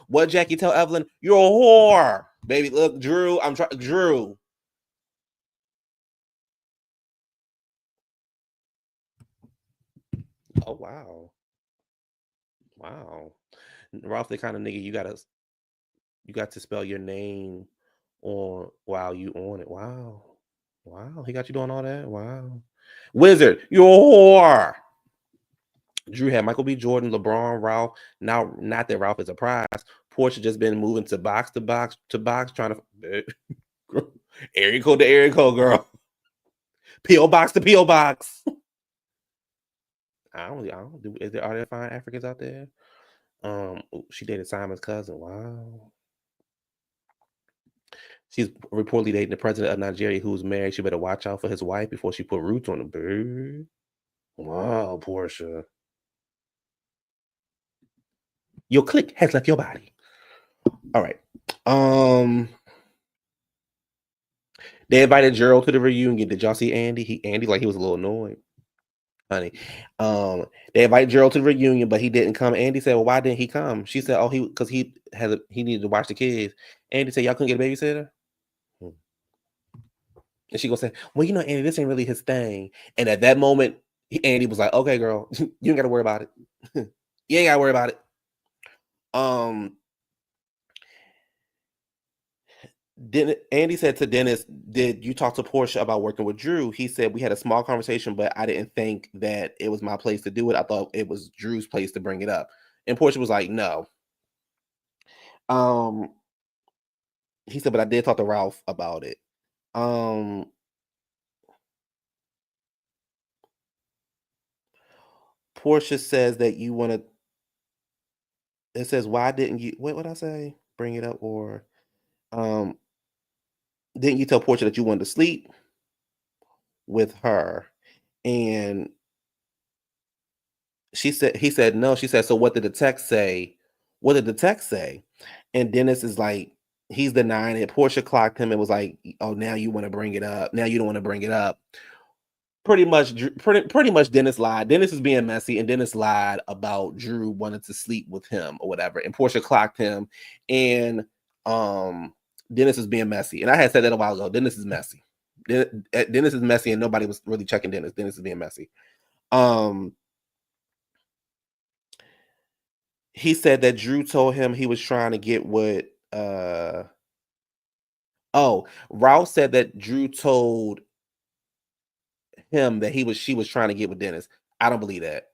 Speaker 1: What Jackie tell Evelyn? You're a whore, baby. Look, Drew. I'm trying, Drew. Oh wow, wow. Ralph, the kind of nigga you got to spell your name on while you on it. Wow, wow. He got you doing all that. Wow, Wizard, you're a whore. Drew had Michael B. Jordan, LeBron, Ralph. Now, not that Ralph is a prize. Porsche just been moving to box to box to box, trying to area code to area code, girl. PO box to PO box. I don't do. Are there fine Africans out there? She dated Simon's cousin. Wow. She's reportedly dating the president of Nigeria, who's married. She better watch out for his wife before she put roots on the bird. Wow, Porsha. Your click has left your body. All right. They invited Gerald to the reunion. Did y'all see Andy? Andy like he was a little annoyed. Honey. They invited Gerald to the reunion, but he didn't come. Andy said, "Well, why didn't he come?" She said, "Oh, he needed to watch the kids." Andy said, "Y'all couldn't get a babysitter?" And she gonna say, "Well, you know, Andy, this ain't really his thing." And at that moment, Andy was like, "Okay, girl, you ain't gotta worry about it. You ain't gotta worry about it." Andy said to Dennis, "Did you talk to Porsha about working with Drew?" He said, "We had a small conversation, but I didn't think that it was my place to do it. I thought it was Drew's place to bring it up." And Porsha was like, "No." He said, "But I did talk to Ralph about it." Porsha says that you want to. It says, "Why didn't you?" Wait, what I say? Bring it up, or um, didn't you tell Porsha that you wanted to sleep with her? And he said no. She said, "So what did the text say? What did the text say?" And Dennis is like, he's denying it. Porsha clocked him and was like, "Oh, now you want to bring it up. Now you don't want to bring it up." Pretty much Dennis lied. Dennis is being messy, and Dennis lied about Drew wanting to sleep with him or whatever. And Porsha clocked him, and Dennis is being messy. And I had said that a while ago. Dennis is messy. Dennis is messy, and nobody was really checking Dennis. Dennis is being messy. He said that Drew told him he was trying to get what Ralph said that Drew told him that she was trying to get with Dennis. I don't believe that.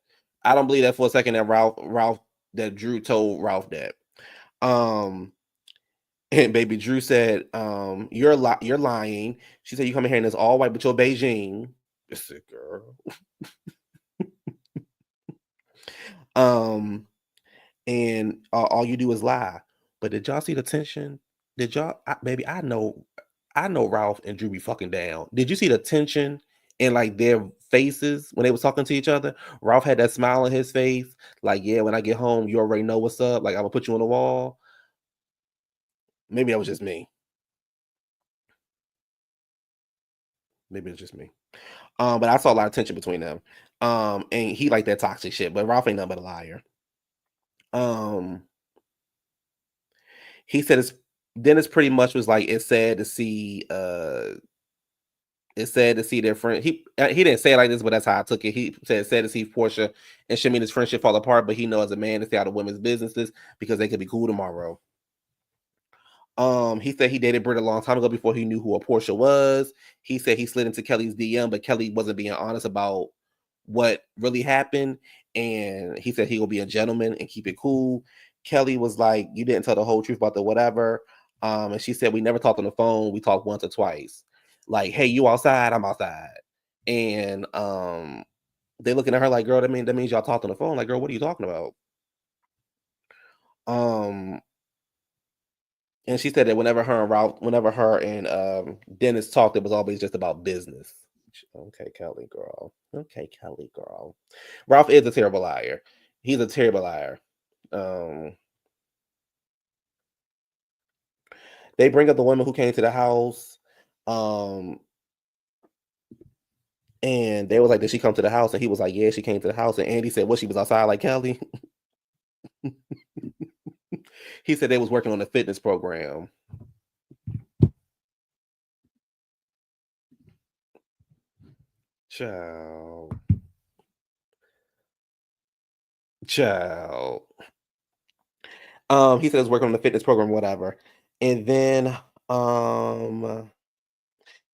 Speaker 1: I don't believe that for a second that Drew told Ralph that. And baby Drew said, you're lying. She said, "You come in here in this all white, but you're Beijing." It's a girl. And all you do is lie. But did y'all see the tension? Did y'all, baby? I know I know Ralph and Drew be fucking down. Did you see the tension in like their faces when they was talking to each other? Ralph had that smile on his face, like, yeah, when I get home, you already know what's up. Like, I'm gonna put you on the wall. Maybe that was just me. Maybe it's just me. But I saw a lot of tension between them. And he liked that toxic shit, but Ralph ain't nothing but a liar. Um, he said Dennis pretty much was like, it's sad to see their friend. He didn't say it like this, but that's how I took it. He said it's sad to see Porsha and Shamina's friendship fall apart, but he knows as a man to stay out of women's businesses because they could be cool tomorrow. He said he dated Britt a long time ago before he knew who a Porsha was. He said he slid into Kelly's DM, but Kelly wasn't being honest about what really happened. And he said he will be a gentleman and keep it cool. Kelly was like, you didn't tell the whole truth about the whatever. And she said, we never talked on the phone. We talked once or twice. Like, hey, you outside? I'm outside. And they looking at her like, girl, that means y'all talked on the phone. Like, girl, what are you talking about? And she said that whenever her and Dennis talked, it was always just about business. Okay, Kelly girl. Okay, Kelly girl. Ralph is a terrible liar. He's a terrible liar. They bring up the woman who came to the house. And they was like, did she come to the house? And he was like, yeah, she came to the house. And Andy said, what, she was outside like Kelly? He said they was working on a fitness program. Ciao. He said he was working on the fitness program, whatever. And then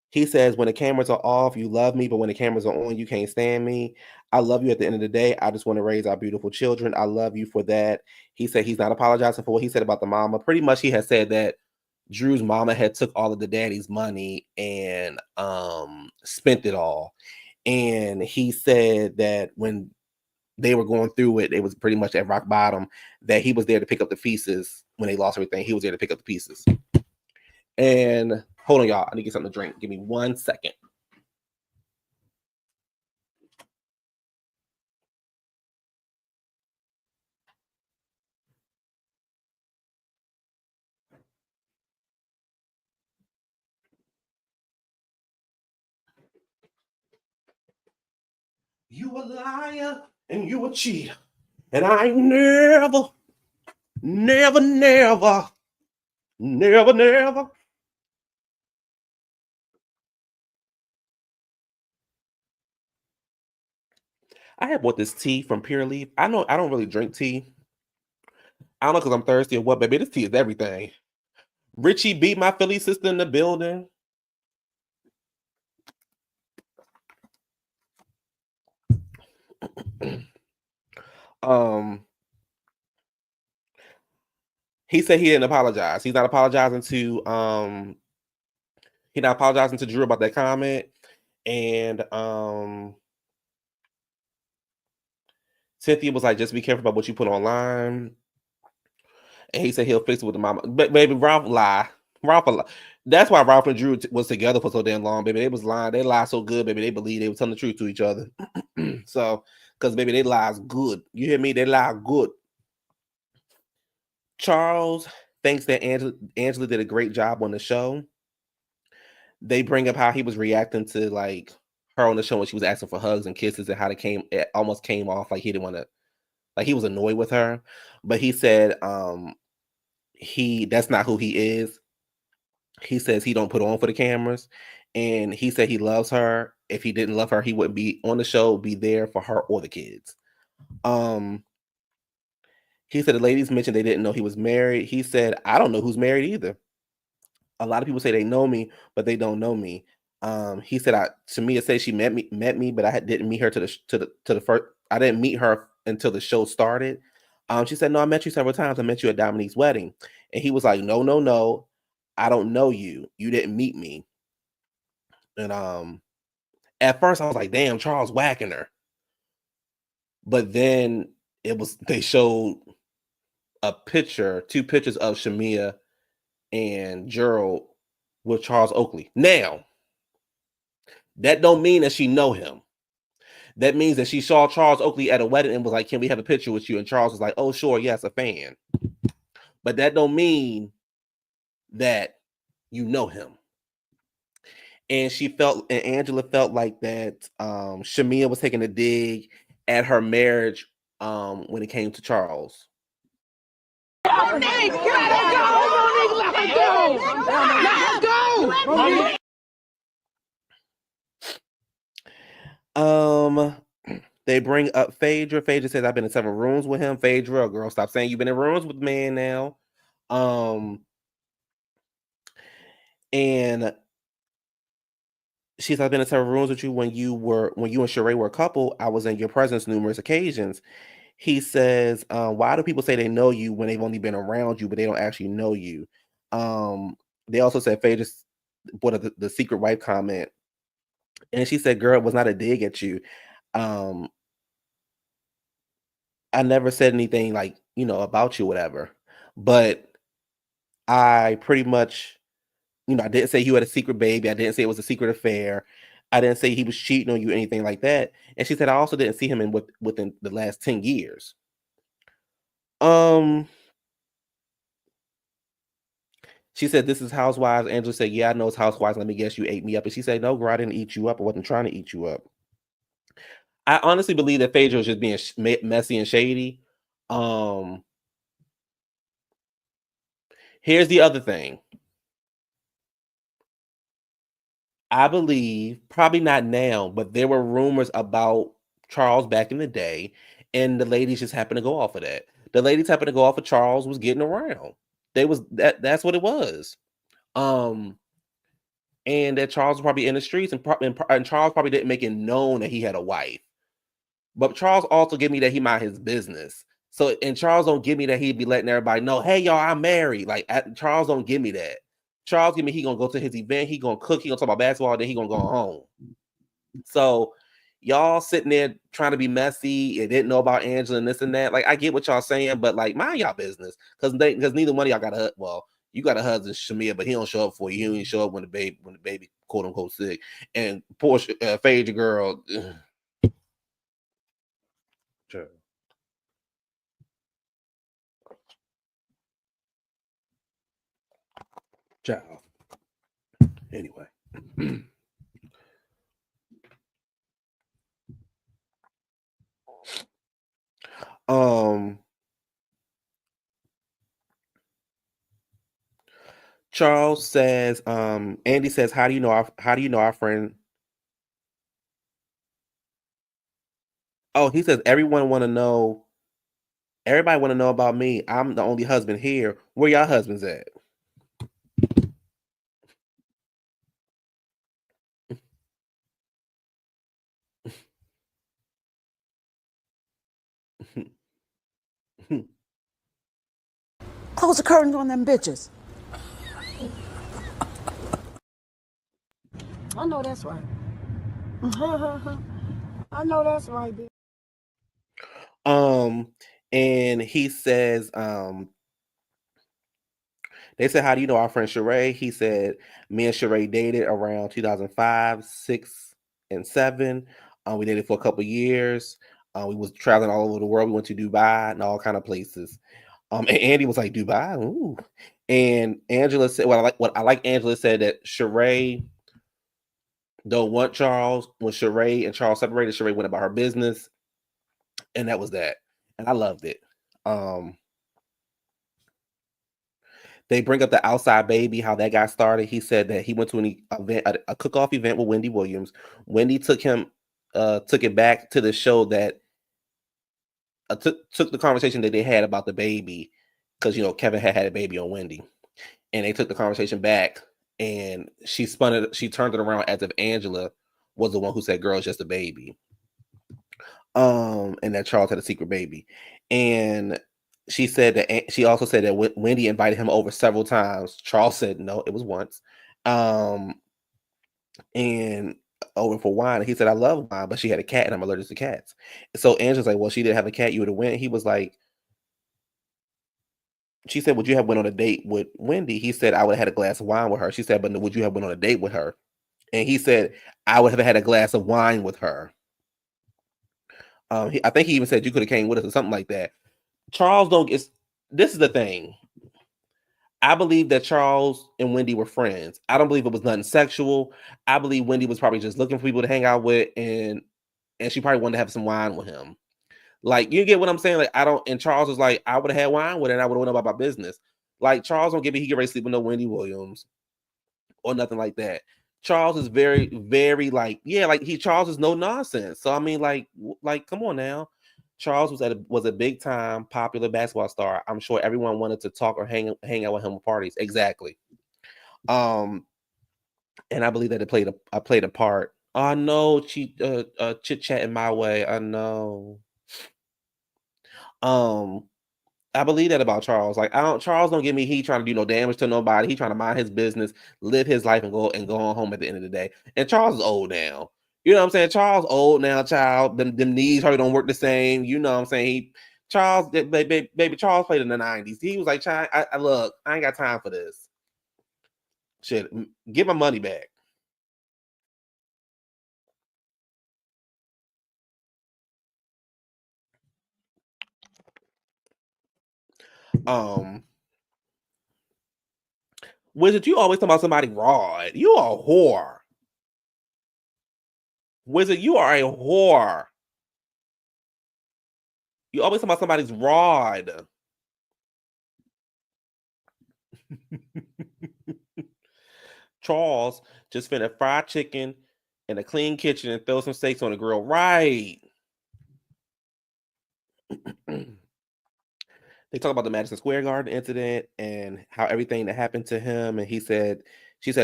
Speaker 1: he says, when the cameras are off, you love me, but when the cameras are on, you can't stand me. I love you at the end of the day. I just want to raise our beautiful children. I love you for that. He said he's not apologizing for what he said about the mama. Pretty much he has said that Drew's mama had took all of the daddy's money and spent it all. And he said that when they were going through it, it was pretty much at rock bottom, that he was there to pick up the pieces when they lost everything. He was there to pick up the pieces. And hold on, y'all. I need to get something to drink. Give me 1 second. You a liar and you a cheater. And I ain't never, never, never, never, never. I had bought this tea from Pure Leaf. I know I don't really drink tea. I don't know because I'm thirsty or what, baby. This tea is everything. Richie beat my Philly sister in the building. He said he didn't apologize. He's not apologizing to Drew about that comment. And Cynthia was like, just be careful about what you put online. And he said he'll fix it with the mama. But baby, Ralph lie. That's why Ralph and Drew was together for so damn long, baby. They was lying. They lie so good, baby. They believe they were telling the truth to each other. So, because baby, they lies good. You hear me? They lie good. Charles thinks that Angela did a great job on the show. They bring up how he was reacting to like her on the show when she was asking for hugs and kisses, and how it almost came off like he didn't want to, like he was annoyed with her. But he said that's not who he is. He says he don't put on for the cameras, and he said he loves her. If he didn't love her, he wouldn't be on the show, be there for her or the kids. He said the ladies mentioned they didn't know he was married. He said, I don't know who's married either. A lot of people say they know me, but they don't know me. He said, to me, it says she met me, but I didn't meet her to the first. I didn't meet her until the show started. She said, no, I met you several times. I met you at Dominique's wedding. And he was like, no, no, no. I don't know you. You didn't meet me. And at first I was like, damn, Charles whacking her. But then they showed two pictures of Shamea and Gerald with Charles Oakley. Now, that don't mean that she know him. That means that she saw Charles Oakley at a wedding and was like, "Can we have a picture with you?" And Charles was like, "Oh, sure, yes, a fan." But that don't mean that you know him. And Angela felt like that Shamea was taking a dig at her marriage when it came to Charles. They bring up Phaedra. Phaedra says, "I've been in several rooms with him." Phaedra, girl, stop saying you've been in rooms with the man now. And she says, "I've been in several rooms with you when you and Sheree were a couple. I was in your presence numerous occasions." He says, "Why do people say they know you when they've only been around you, but they don't actually know you?" They also said Phaedra brought up the secret wife comment, and she said, "Girl, it was not a dig at you. I never said anything like, about you, whatever. But I pretty much, I didn't say you had a secret baby. I didn't say it was a secret affair. I didn't say he was cheating on you, anything like that." And she said, "I also didn't see him within the last 10 years." She said, "This is Housewives." Angela said, "Yeah, I know it's Housewives. Let me guess, you ate me up." And she said, "No, girl, I didn't eat you up. I wasn't trying to eat you up." I honestly believe that Phaedra was just being messy and shady. Here's the other thing. I believe, probably not now, but there were rumors about Charles back in the day, and the ladies just happened to go off of that. The ladies happened to go off of Charles was getting around. That's what it was. And that Charles was probably in the streets, and Charles probably didn't make it known that he had a wife. But Charles also give me that he mind his business. So, and Charles don't give me that he'd be letting everybody know, "Hey, y'all, I'm married." Like, Charles don't give me that. Charles give me he gonna go to his event, he gonna cook, he gonna talk about basketball, then he gonna go home. So, y'all sitting there trying to be messy and didn't know about Angela and this and that. Like, I get what y'all saying, but like, mind y'all business, because neither one of y'all got a you got a husband, Shamea, but he don't show up for you. He don't show up when the baby quote unquote sick. And Porsha, Phaedra girl. Sure. Ciao. Anyway. Charles says, Andy says, how do you know our friend? Oh, he says everybody want to know about me. I'm the only husband here. Where y'all husbands at?
Speaker 3: Close the curtains on them bitches. I know that's right. I know that's right, bitch.
Speaker 1: And he says, they said, how do you know our friend Sheree? He said, me and Sheree dated around 2005, 6, and 7. We dated for a couple years. We was traveling all over the world. We went to Dubai and all kind of places. And Andy was like, "Dubai, ooh." And Angela said, what I like Angela said that Sheree don't want Charles. When Sheree and Charles separated, Sheree went about her business, and that was that. And I loved it. They bring up the outside baby, how that got started. He said that he went to an event, a cook-off event with Wendy Williams. Wendy took it back to the show that took the conversation that they had about the baby, because Kevin had a baby on Wendy, and they took the conversation back, and she turned it around as if Angela was the one who said, "Girl, it's just a baby," and that Charles had a secret baby. And she also said that Wendy invited him over several times. Charles said no, it was once, and over for wine. He said, "I love wine, but she had a cat, and I'm allergic to cats." So Angela's like, "Well, she didn't have a cat, you would have went." He was like, She said, "Would you have went on a date with Wendy?" He said, "I would have had a glass of wine with her." She said, "But would you have went on a date with her?" And he said, "I would have had a glass of wine with her." I think he even said you could have came with us or something like that. Charles don't get. This is the thing. I believe that Charles and Wendy were friends. I don't believe it was nothing sexual. I believe Wendy was probably just looking for people to hang out with, and she probably wanted to have some wine with him. Like, you get what I'm saying? Like, I don't. And Charles was like, I would have had wine with her, and I would have went about my business. Like, Charles don't give me he get ready to sleep with no Wendy Williams or nothing like that. Charles is very, very like, yeah, like Charles is no nonsense. So I mean, like, come on now. Charles was a big time popular basketball star. I'm sure everyone wanted to talk or hang out with him at parties. Exactly. Um, and I believe that I played a part. I know chit chatting my way. I know. Um, I believe that about Charles. Like, Charles don't give me he trying to do no damage to nobody. He trying to mind his business, live his life, and go on home at the end of the day. And Charles is old now. You know what I'm saying? Charles old now, child. Them knees probably don't work the same. You know what I'm saying? Baby Charles played in the 90s. He was like, child, I look, I ain't got time for this. Shit, get my money back. Wizard, you always talk about somebody raw. You are a whore. Wizard, you are a whore. You always talk about somebody's rod. Charles just finna fried chicken in a clean kitchen and throw some steaks on the grill. Right. They talk about the Madison Square Garden incident and how everything that happened to him. And she said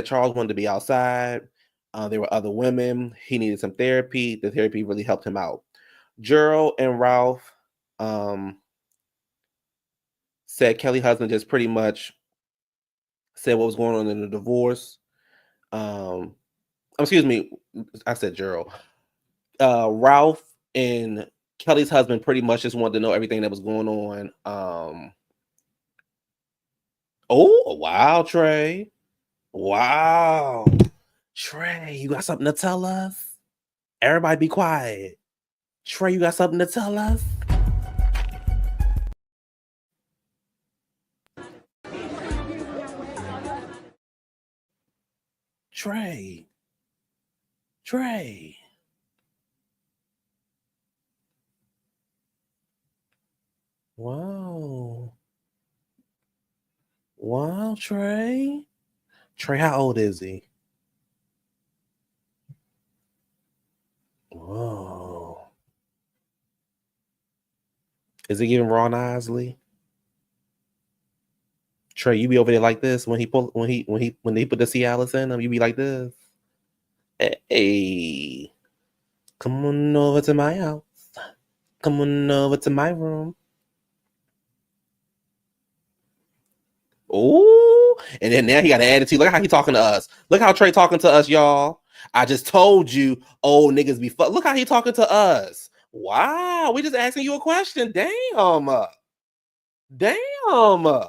Speaker 1: Charles wanted to be outside. There were other women. He needed some therapy. The therapy really helped him out. Gerald and Ralph said Kelly's husband just pretty much said what was going on in the divorce. Excuse me, I said Gerald. Ralph and Kelly's husband pretty much just wanted to know everything that was going on. Oh wow, Trey. Wow. Trey, you got something to tell us? Everybody be quiet. Trey, you got something to tell us? Trey. Trey. Wow. Wow, Trey. Trey, how old is he? Whoa. Is he giving Ron Isley? Trey, you be over there like this when he put the Cialis in him. You be like this. Hey, come on over to my house. Come on over to my room. Oh, and then now he got an attitude. Look how he talking to us. Look how Trey talking to us, y'all. I just told you, old niggas be fuck. Look how he talking to us. Wow, we just asking you a question. Damn. Damn.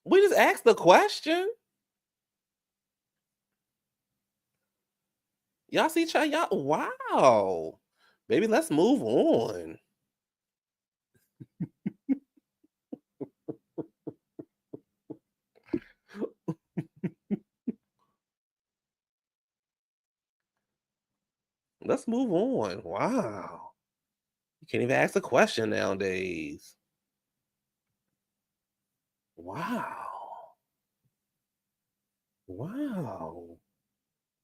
Speaker 1: We just asked the question. Y'all see, y'all. Wow, baby, let's move on. Let's move on. Wow, you can't even ask a question nowadays. Wow, wow.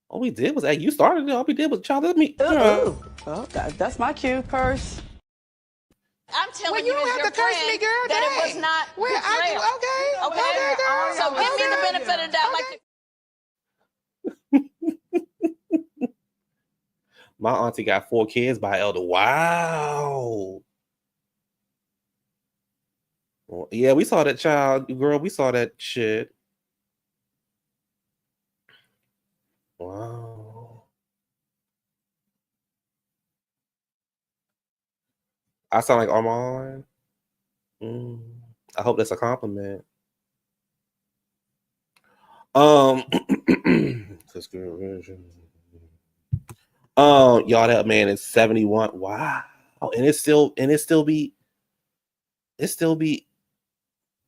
Speaker 1: All we did was, hey, you started it. All we did was, child, let me.
Speaker 3: Ooh. Well, that's my cue, purse.
Speaker 4: I'm telling
Speaker 2: You don't have to curse me, girl.
Speaker 4: that
Speaker 2: Dang.
Speaker 4: it was not betrayal.
Speaker 2: Okay, girl.
Speaker 4: So give me the benefit of the doubt.
Speaker 2: Okay.
Speaker 1: My auntie got 4 kids by elder. Wow. Well, yeah, we saw that child, girl. We saw that shit. Wow. I sound like Armand. I hope that's a compliment. Y'all, that man is 71. Wow. And it's still be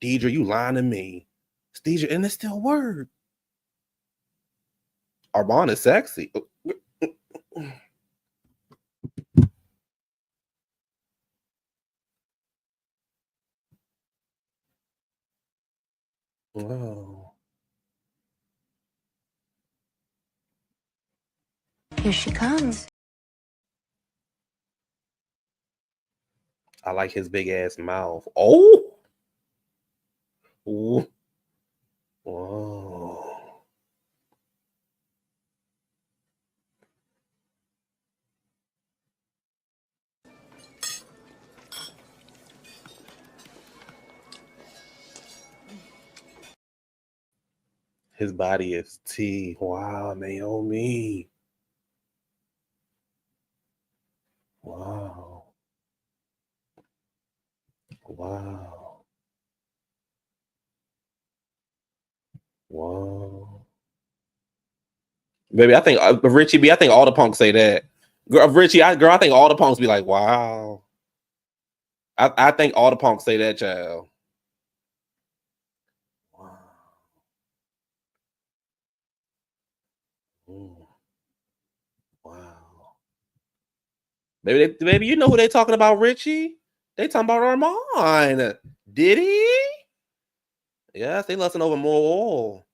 Speaker 1: Deidre, you lying to me. It's Deidre, and it still work. Armand is sexy. Wow.
Speaker 5: Here she comes.
Speaker 1: I like his big ass mouth. Oh. Ooh. Whoa. His body is T. Wow, Naomi. Wow. Wow. Wow. Baby, I think Richie B, I think all the punks say that. Girl, Richie, I think all the punks be like, wow. I think all the punks say that, child. Wow. Wow. Baby, you know who they talking about, Richie? They talking about Armand. Did he? Yes, they lusting over more oil.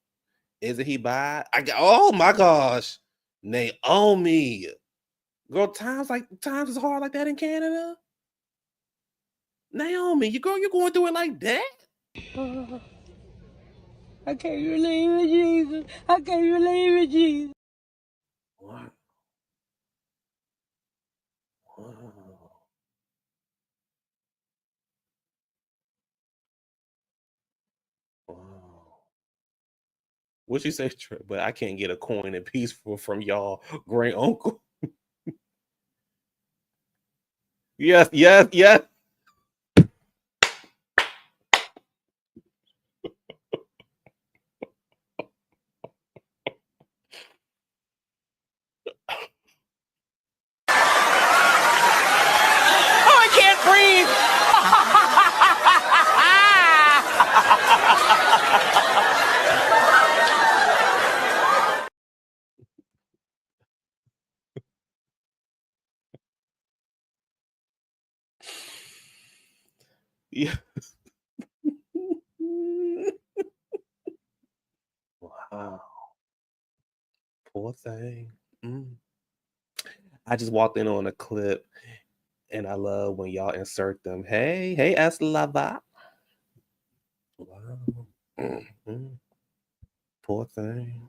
Speaker 1: Isn't he bad? Oh my gosh. Naomi. Girl, times is hard like that in Canada. Naomi, you're going through it like that?
Speaker 6: I can't believe it, Jesus. I can't believe it, Jesus.
Speaker 1: What? Wow. Wow. What she say? But I can't get a coin and piece from y'all great uncle. Yes, yes, yes.
Speaker 6: Oh, I can't breathe.
Speaker 1: Yeah. Wow. Poor thing. I just walked in on a clip and I love when y'all insert them. Hey, Eslava. Wow. Poor thing.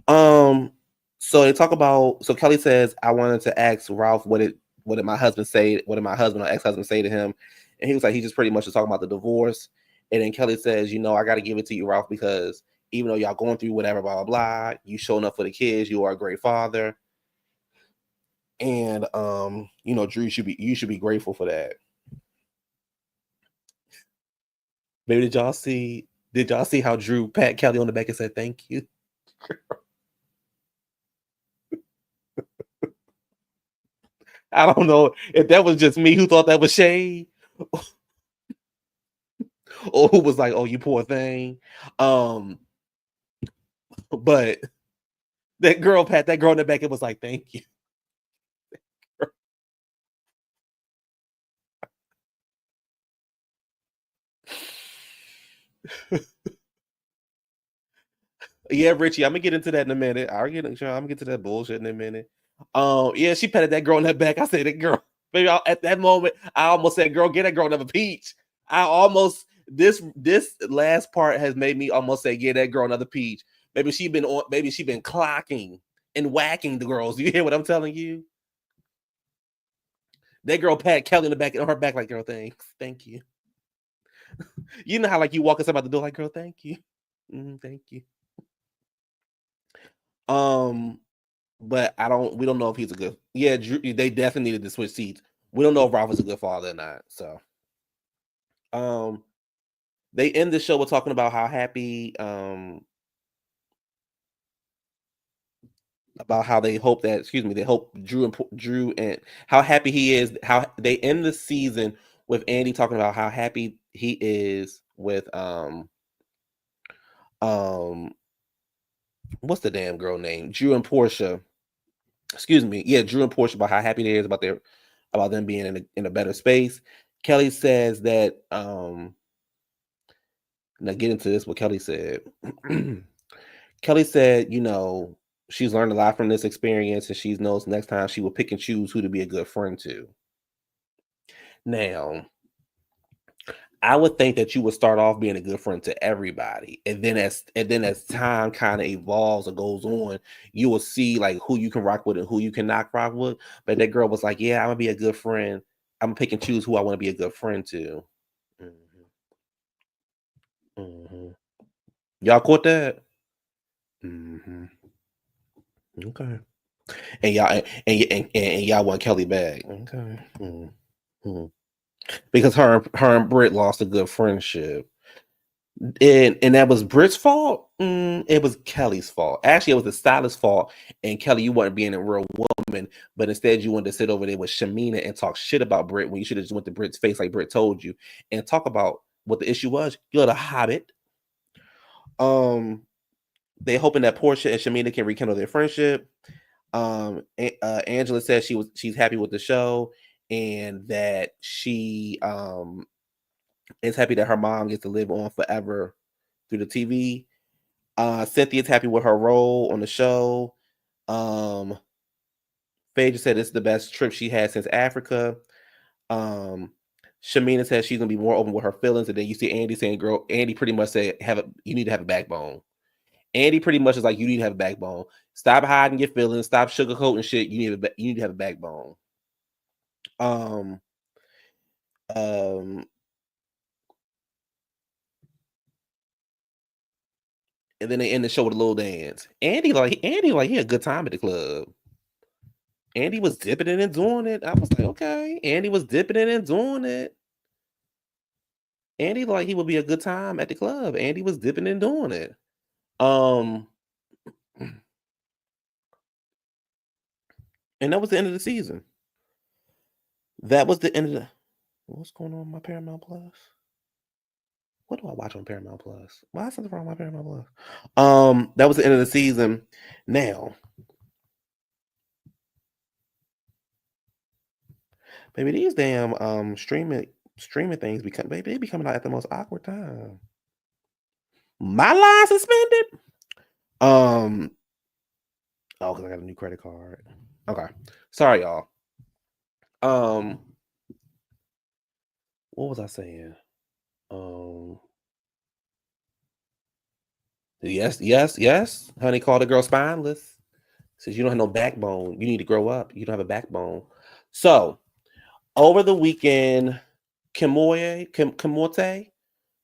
Speaker 1: So they talk about. So Kelly says, "I wanted to ask Ralph what did my husband say? What did my husband or ex-husband say to him?" And he was like, he just pretty much was talking about the divorce. And then Kelly says, "I got to give it to you, Ralph, because even though y'all going through whatever, blah blah blah, you showing up for the kids. You are a great father, and Drew, you should be grateful for that." Maybe did y'all see how Drew pat Kelly on the back and said thank you? I don't know if that was just me who thought that was shade, or who was like, "Oh, you poor thing." But that girl pat that girl in the back and was like, "Thank you." Yeah, Richie, I'm gonna get into that in a minute. I'm gonna get to that bullshit in a minute. Yeah, she patted that girl in the back. I said, "That girl, baby." At that moment, I almost said, "Girl, get that girl another peach." I almost this last part has made me almost say, "Get that girl another peach." Maybe she been clocking and whacking the girls. You hear what I'm telling you? That girl pat Kelly in the back on her back like, "Girl, thank you." You know how like you walk inside the door like, "Girl, thank you, thank you." But we don't know if he's a good. Yeah, Drew, they definitely needed to switch seats. We don't know if Ralph is a good father or not. So, They end the show with talking about how happy, about how they hope that, they hope Drew and how happy he is. How they end the season with Andy talking about how happy he is with what's the damn girl name? Drew and Porsha. Yeah, Drew and Porsha, about how happy they is about them being in a better space. Kelly says that now get into this, what Kelly said. Kelly said, she's learned a lot from this experience, and she knows next time she will pick and choose who to be a good friend to. Now, I would think that you would start off being a good friend to everybody, and then as time kind of evolves or goes on, you will see like who you can rock with and who you cannot rock with. But that girl was like, "Yeah, I'm gonna be a good friend. I'm gonna pick and choose who I want to be a good friend to." Mm-hmm. Y'all caught that? Mm-hmm. Okay. And y'all want Kelly back. Okay. Mm-hmm. Because her and Britt lost a good friendship. And that was Britt's fault. It was Kelly's fault. Actually, it was the stylist's fault. And Kelly, you weren't being a real woman, but instead you wanted to sit over there with Shamea and talk shit about Britt when you should have just went to Britt's face like Britt told you and talk about what the issue was. You're the hobbit. They hoping that Porsha and Shamea can rekindle their friendship. Angela says she's happy with the show and that she is happy that her mom gets to live on forever through the TV. Cynthia's happy with her role on the show. Phaedra said it's the best trip she had since Africa. Shamea says she's gonna be more open with her feelings, and then you see Andy saying, "Girl," Andy pretty much said, you need to have a backbone." Andy pretty much is like, you need to have a backbone. Stop hiding your feelings. Stop sugarcoating shit. You need to have a backbone. And then they end the show with a little dance. Andy like he had a good time at the club. Andy was dipping in and doing it. I was like, okay. Andy was dipping in and doing it. Andy like he would be a good time at the club. Andy was dipping and doing it. And that was the end of the season. That was the end of the. What's going on with my Paramount Plus? What do I watch on Paramount Plus? Why is something wrong with my Paramount Plus? That was the end of the season. Now, baby, these damn streaming things they be coming out at the most awkward time. My line suspended. Oh, because I got a new credit card. Okay. Sorry, y'all. What was I saying? Yes. Honey called the girl spineless. Says you don't have no backbone. You need to grow up. You don't have a backbone. So over the weekend, Kimote,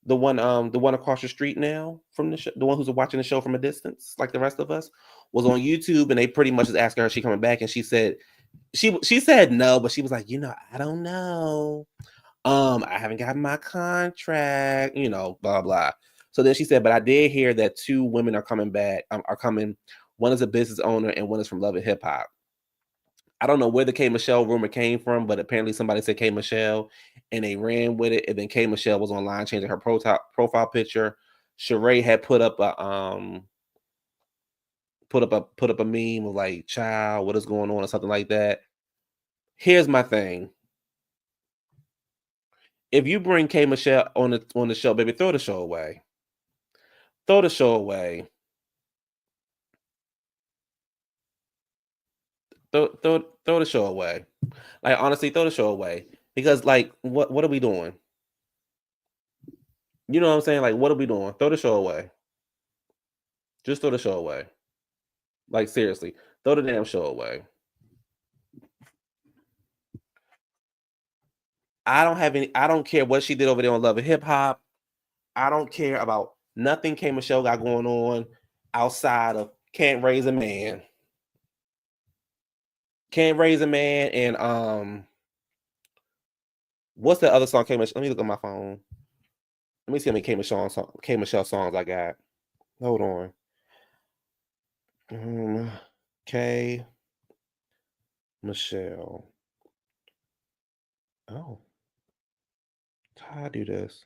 Speaker 1: the one across the street now from the show, the one who's watching the show from a distance, like the rest of us, was on YouTube, and they pretty much just asked her, is she coming back? And she said she said no, but she was like, I don't know. I haven't gotten my contract, blah blah. So then she said, but I did hear that 2 women are coming back, are coming. One is a business owner and one is from Love and Hip Hop. I don't know where the K Michelle rumor came from, but apparently somebody said K Michelle and they ran with it. And then K Michelle was online changing her profile picture. Sheree had put up a meme of like, child, what is going on, or something like that. Here's my thing. If you bring K Michelle on the show, baby, throw the show away. Throw the show away. Throw the show away. Like, honestly, throw the show away. Because like, what are we doing? You know what I'm saying? Like, what are we doing? Throw the show away. Just throw the show away. Like, seriously, throw the damn show away. I don't care what she did over there on Love and Hip Hop. I don't care about nothing K Michelle got going on outside of Can't Raise a Man. Can't Raise a Man and what's the other song K Michelle? Let me look at my phone. Let me see how many K Michelle songs I got. Hold on. K Michelle. Oh, how I do this?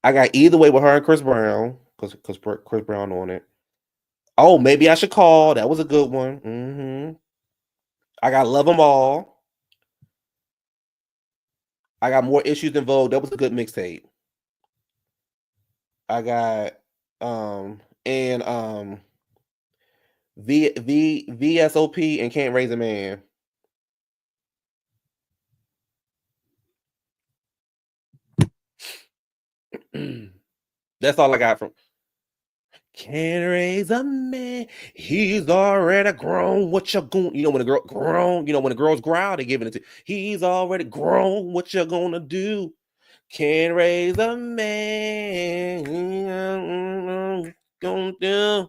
Speaker 1: I got Either Way with her and Chris Brown, because Chris Brown on it. Oh, Maybe I Should Call. That was a good one. I got Love 'Em All. I got More Issues Than Vogue. That was a good mixtape. I got and VSOP and Can't Raise a Man. That's all I got from Can't Raise a Man. He's already grown. What you going? You know when a girl grown. You know when the girls growl, they giving it to. He's already grown. What you gonna do? Can't raise a man. Gonna do.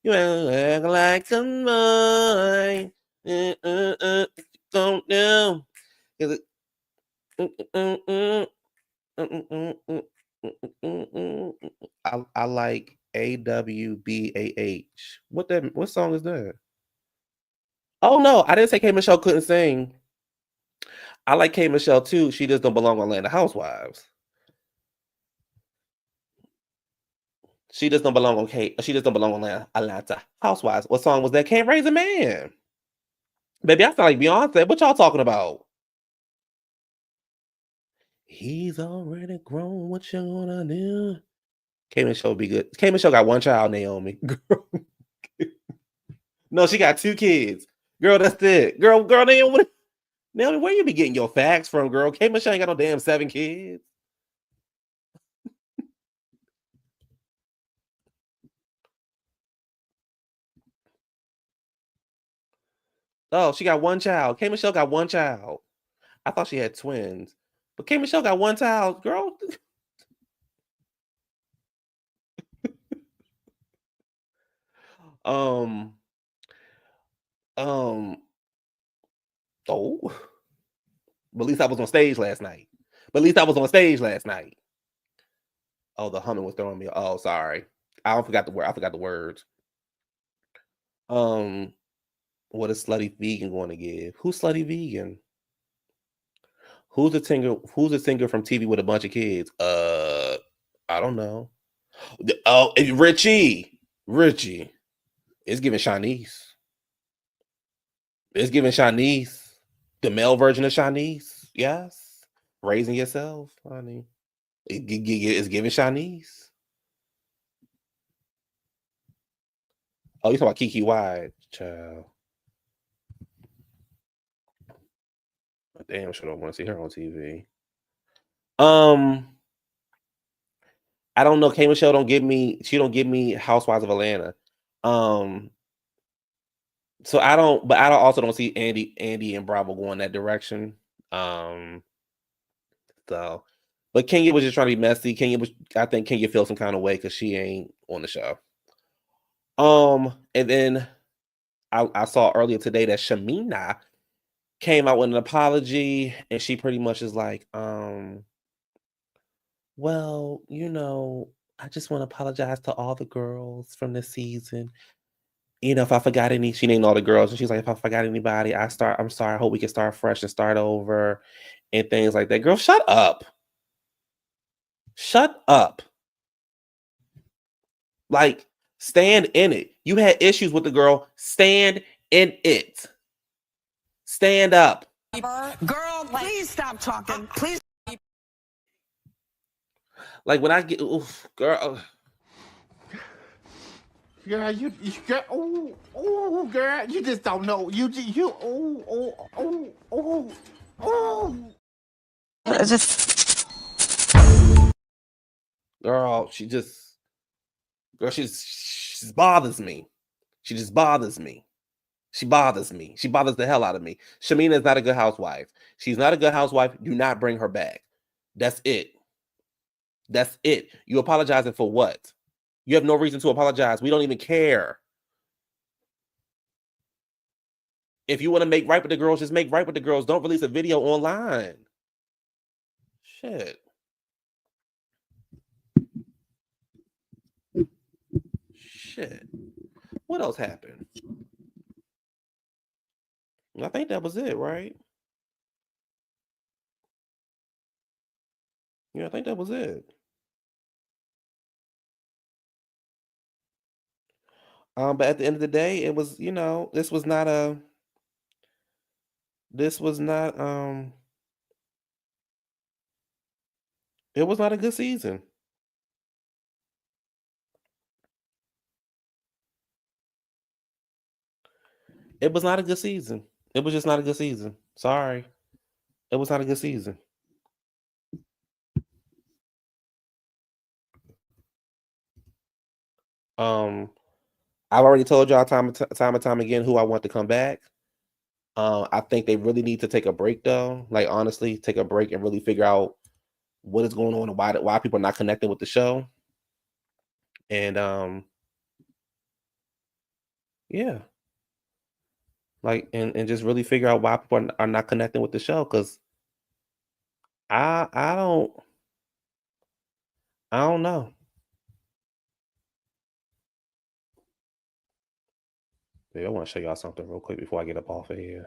Speaker 1: You act like a mine. Don't do. Is it? I like AWBAH. What song is that? Oh no, I didn't say K Michelle couldn't sing. I like K Michelle too. She just don't belong on Atlanta Housewives. She just don't belong on Atlanta Housewives. What song was that? Can't Raise a Man. Baby, I sound like Beyonce. What y'all talking about? He's already grown. What you gonna do? K Michelle be good. K Michelle got one child, Naomi. Girl. No, she got 2 kids. Girl, that's it. Girl, Naomi, where you be getting your facts from, girl? K Michelle ain't got no damn 7 kids. Oh, she got one child. K Michelle got one child. I thought she had twins. But K Michelle got one child, girl. Oh. But at least I was on stage last night. Oh, the humming was throwing me. Oh, sorry. I forgot the word. I forgot the words. What is Slutty Vegan going to give? Who's Slutty Vegan? Who's the singer from TV with a bunch of kids? I don't know. Oh, Richie. It's giving Shanice. The male version of Shanice. Yes. Raising Yourself, honey. It's giving Shanice. Oh, you talking about Kiki Wide, child. Damn, sure don't want to see her on TV. I don't know. K Michelle don't give me Housewives of Atlanta. So I also don't see Andy and Bravo going that direction. So, but Kenya was just trying to be messy. I think Kenya feels some kind of way because she ain't on the show. And then I saw earlier today that Shamea came out with an apology, and she pretty much is like, well, I just want to apologize to all the girls from this season. If I forgot any, she named all the girls, and she's like, if I forgot anybody, I'm sorry. I hope we can start fresh and start over, and things like that. Girl, shut up. Like, stand in it. You had issues with the girl. Stand in it. Stand up.
Speaker 2: Girl, please stop talking. Please.
Speaker 1: Like when I get, girl.
Speaker 7: Girl, you girl, girl, you just don't know.
Speaker 1: Girl, she bothers me. She just bothers me. She bothers me. She bothers the hell out of me. Shamea is not a good housewife. She's not a good housewife. Do not bring her back. That's it. You apologizing for what? You have no reason to apologize. We don't even care. If you want to make right with the girls, just make right with the girls. Don't release a video online. Shit. Shit. What else happened? I think that was it, right? Yeah, I think that was it. But at the end of the day, it was, this was not it was not a good season. It was not a good season. It was just not a good season. Sorry. It was not a good season. I've already told y'all time and time again who I want to come back. I think they really need to take a break though. Like honestly, take a break and really figure out what is going on and why people are not connecting with the show. And yeah. Like and just really figure out why people are not connecting with the show, because I don't know. Babe, I want to show y'all something real quick before I get up off of here.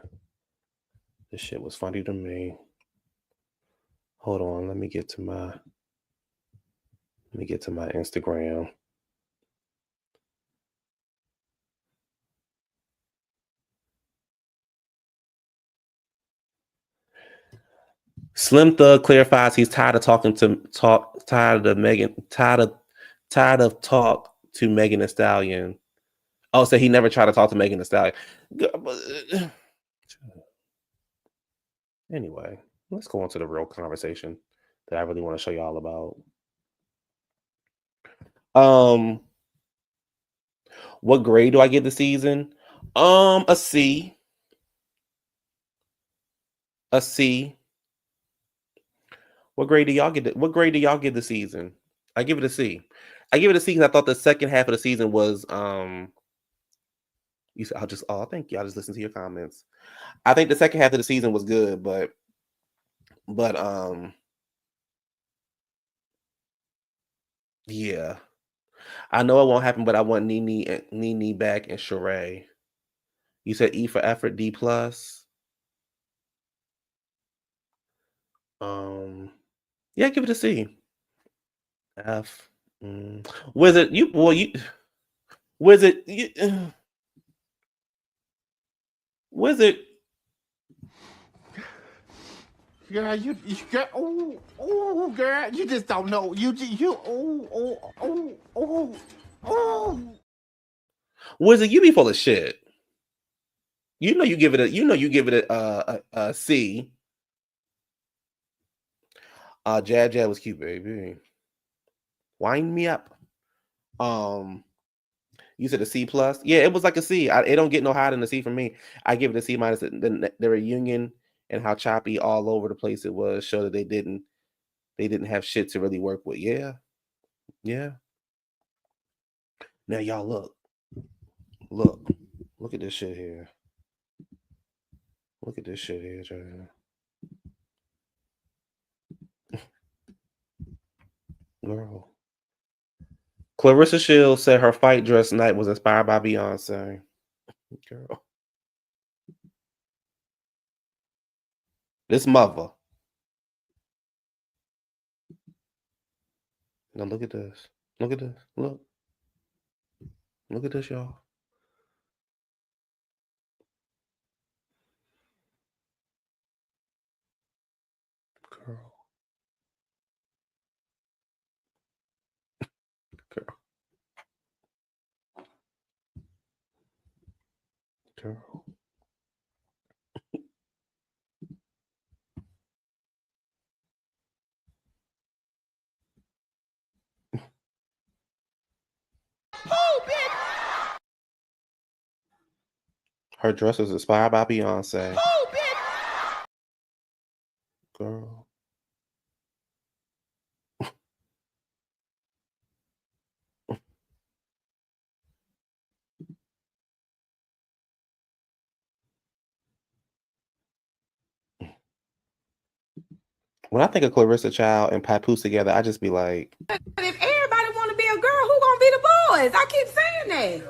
Speaker 1: This shit was funny to me. Hold on, let me get to my Instagram. Slim Thug clarifies he's tired of tired of talk to Megan Thee Stallion. Oh, so he never tried to talk to Megan Thee Stallion. Anyway, let's go on to the real conversation that I really want to show y'all about. What grade do I give the season? A C. A C. What grade do y'all get? What grade do y'all give the season? I give it a C. I give it a C because I thought the second half of the season was you said thank you. I'll just listen to your comments. I think the second half of the season was good, but yeah. I know it won't happen, but I want Nene back and Sheree. You said E for effort, D plus. Yeah, give it a C. F. Wizard, Wizard, Wizard.
Speaker 7: Yeah, you got, girl, you just don't know.
Speaker 1: Wizard, you be full of shit. You know you give it a C. Jab was cute, baby. Wind me up. You said a C plus. Yeah, it was like a C. It don't get no higher than a C from me. I give it a C minus. The reunion and how choppy all over the place it was show that they didn't have shit to really work with. Yeah. Now y'all look at this shit here. Look at this shit here, girl. Clarissa Shields said her fight dress night was inspired by Beyonce. Girl. This mother. Now look at this. Look at this. Look at this, y'all. Girl. Her dress was inspired by Beyonce. Girl. When I think of Clarissa Child and Papoose together, I just be like,
Speaker 2: If everybody want to be a girl, who gonna be the boys. I keep saying that.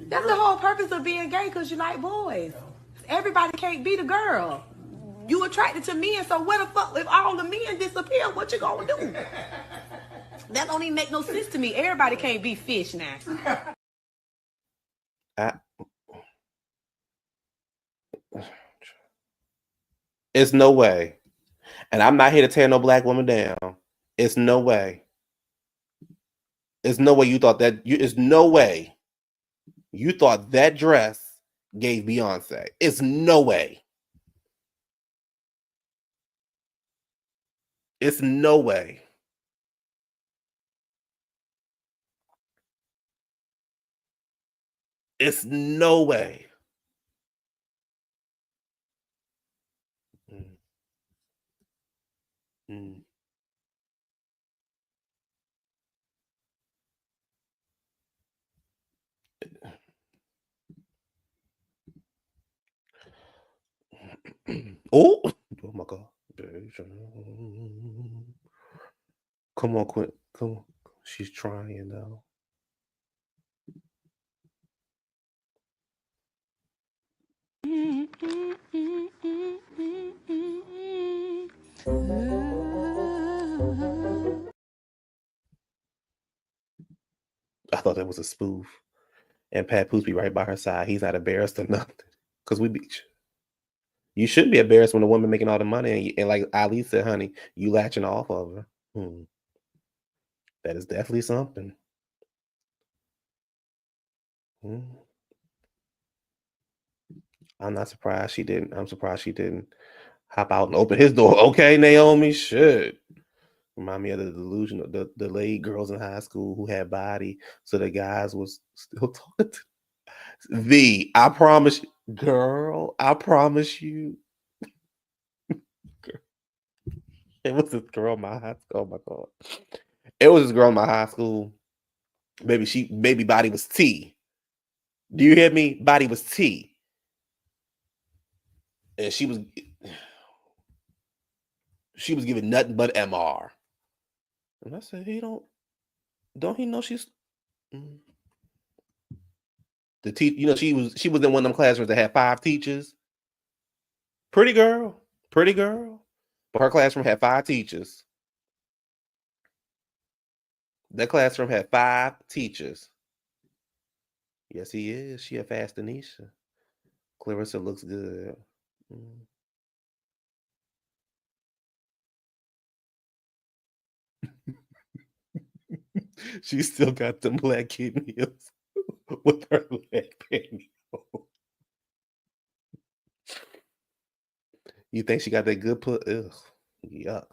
Speaker 2: That's the whole purpose of being gay, because you like boys. Everybody can't be the girl. You attracted to men, so what the fuck, if all the men disappear, what you gonna do? That don't even make no sense to me. Everybody can't be fish now.
Speaker 1: It's no way. And I'm not here to tear no black woman down. It's no way. It's no way you thought that. It's no way you thought that dress gave Beyonce. It's no way. It's no way. It's no way. Mm. Oh my God. Come on, Quinn. Come on. She's trying though. I thought that was a spoof. And Papoose be right by her side. He's not embarrassed or nothing. Because we beat you. You shouldn't be embarrassed when the woman making all the money. And like Ali said, honey, you latching off of her. That is definitely something. I'm not surprised she didn't. I'm surprised she didn't hop out and open his door. Okay, Naomi, shit. Remind me of the delusion of the delayed girls in high school who had body, so the guys was still talking to I promise you, girl, I promise you. It was this girl in my high school. Oh my God. It was this girl in my high school. Baby body was T. Do you hear me? Body was T. And she was giving nothing but MR. And I said, don't he know she's the teacher? You know, she was in one of them classrooms that had 5 teachers. Pretty girl. But her classroom had 5 teachers. That classroom had 5 teachers. Yes, he is. She a fast Anisha. Clarissa looks good. She still got them black kid heels with her leg pantyhose. You think she got that good put? Ugh, yuck.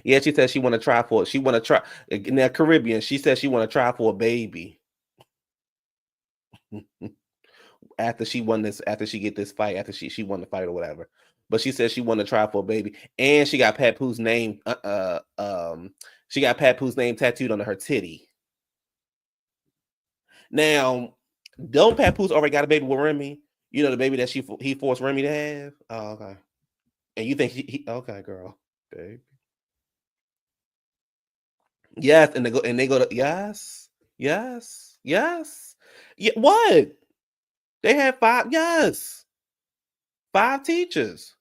Speaker 1: Yeah, she said she want to try for it. She want to try in that Caribbean. She said she want to try for a baby after she won this. After she get this fight, after she won the fight or whatever. But she said she want to try for a baby, and she got Papoose name. She got Papoose name tattooed on her titty. Now, don't Papoose already got a baby with Remy? You know, the baby that he forced Remy to have. Oh, okay. And you think he okay, girl, babe. Yes, and they go to yes. Yeah, what? They had 5, yes. 5 teachers.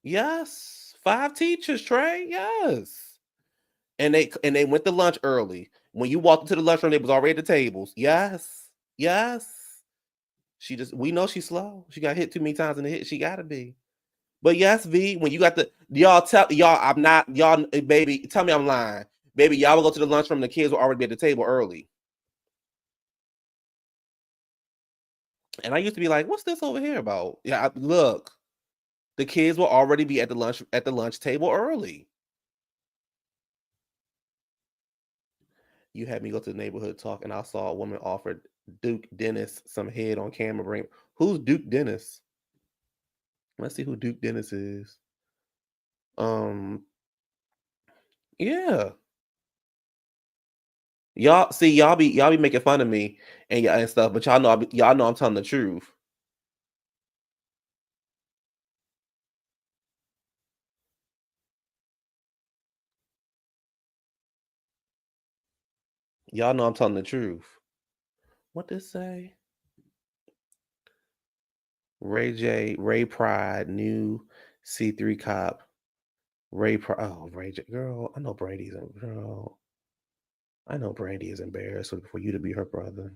Speaker 1: Yes. 5 teachers, Trey. Yes. And they went to lunch early. When you walked into the lunchroom, they was already at the tables. Yes. We know she's slow. She got hit too many times in the hit. She gotta be. But yes, V, when you got I'm not, baby, tell me I'm lying. Baby, y'all will go to the lunchroom, the kids will already be at the table early. And I used to be like, what's this over here about? Yeah, look, the kids will already be at the lunch table early. You had me go to the neighborhood talk, and I saw a woman offered Duke Dennis some head on camera. Who's Duke Dennis? Let's see who Duke Dennis is. Yeah. Y'all be making fun of me and stuff, but y'all know I'm telling the truth. Y'all know I'm telling the truth. What this say? Ray Pride, new C3 cop. Ray J. Girl, I know Brandy is embarrassed for you to be her brother.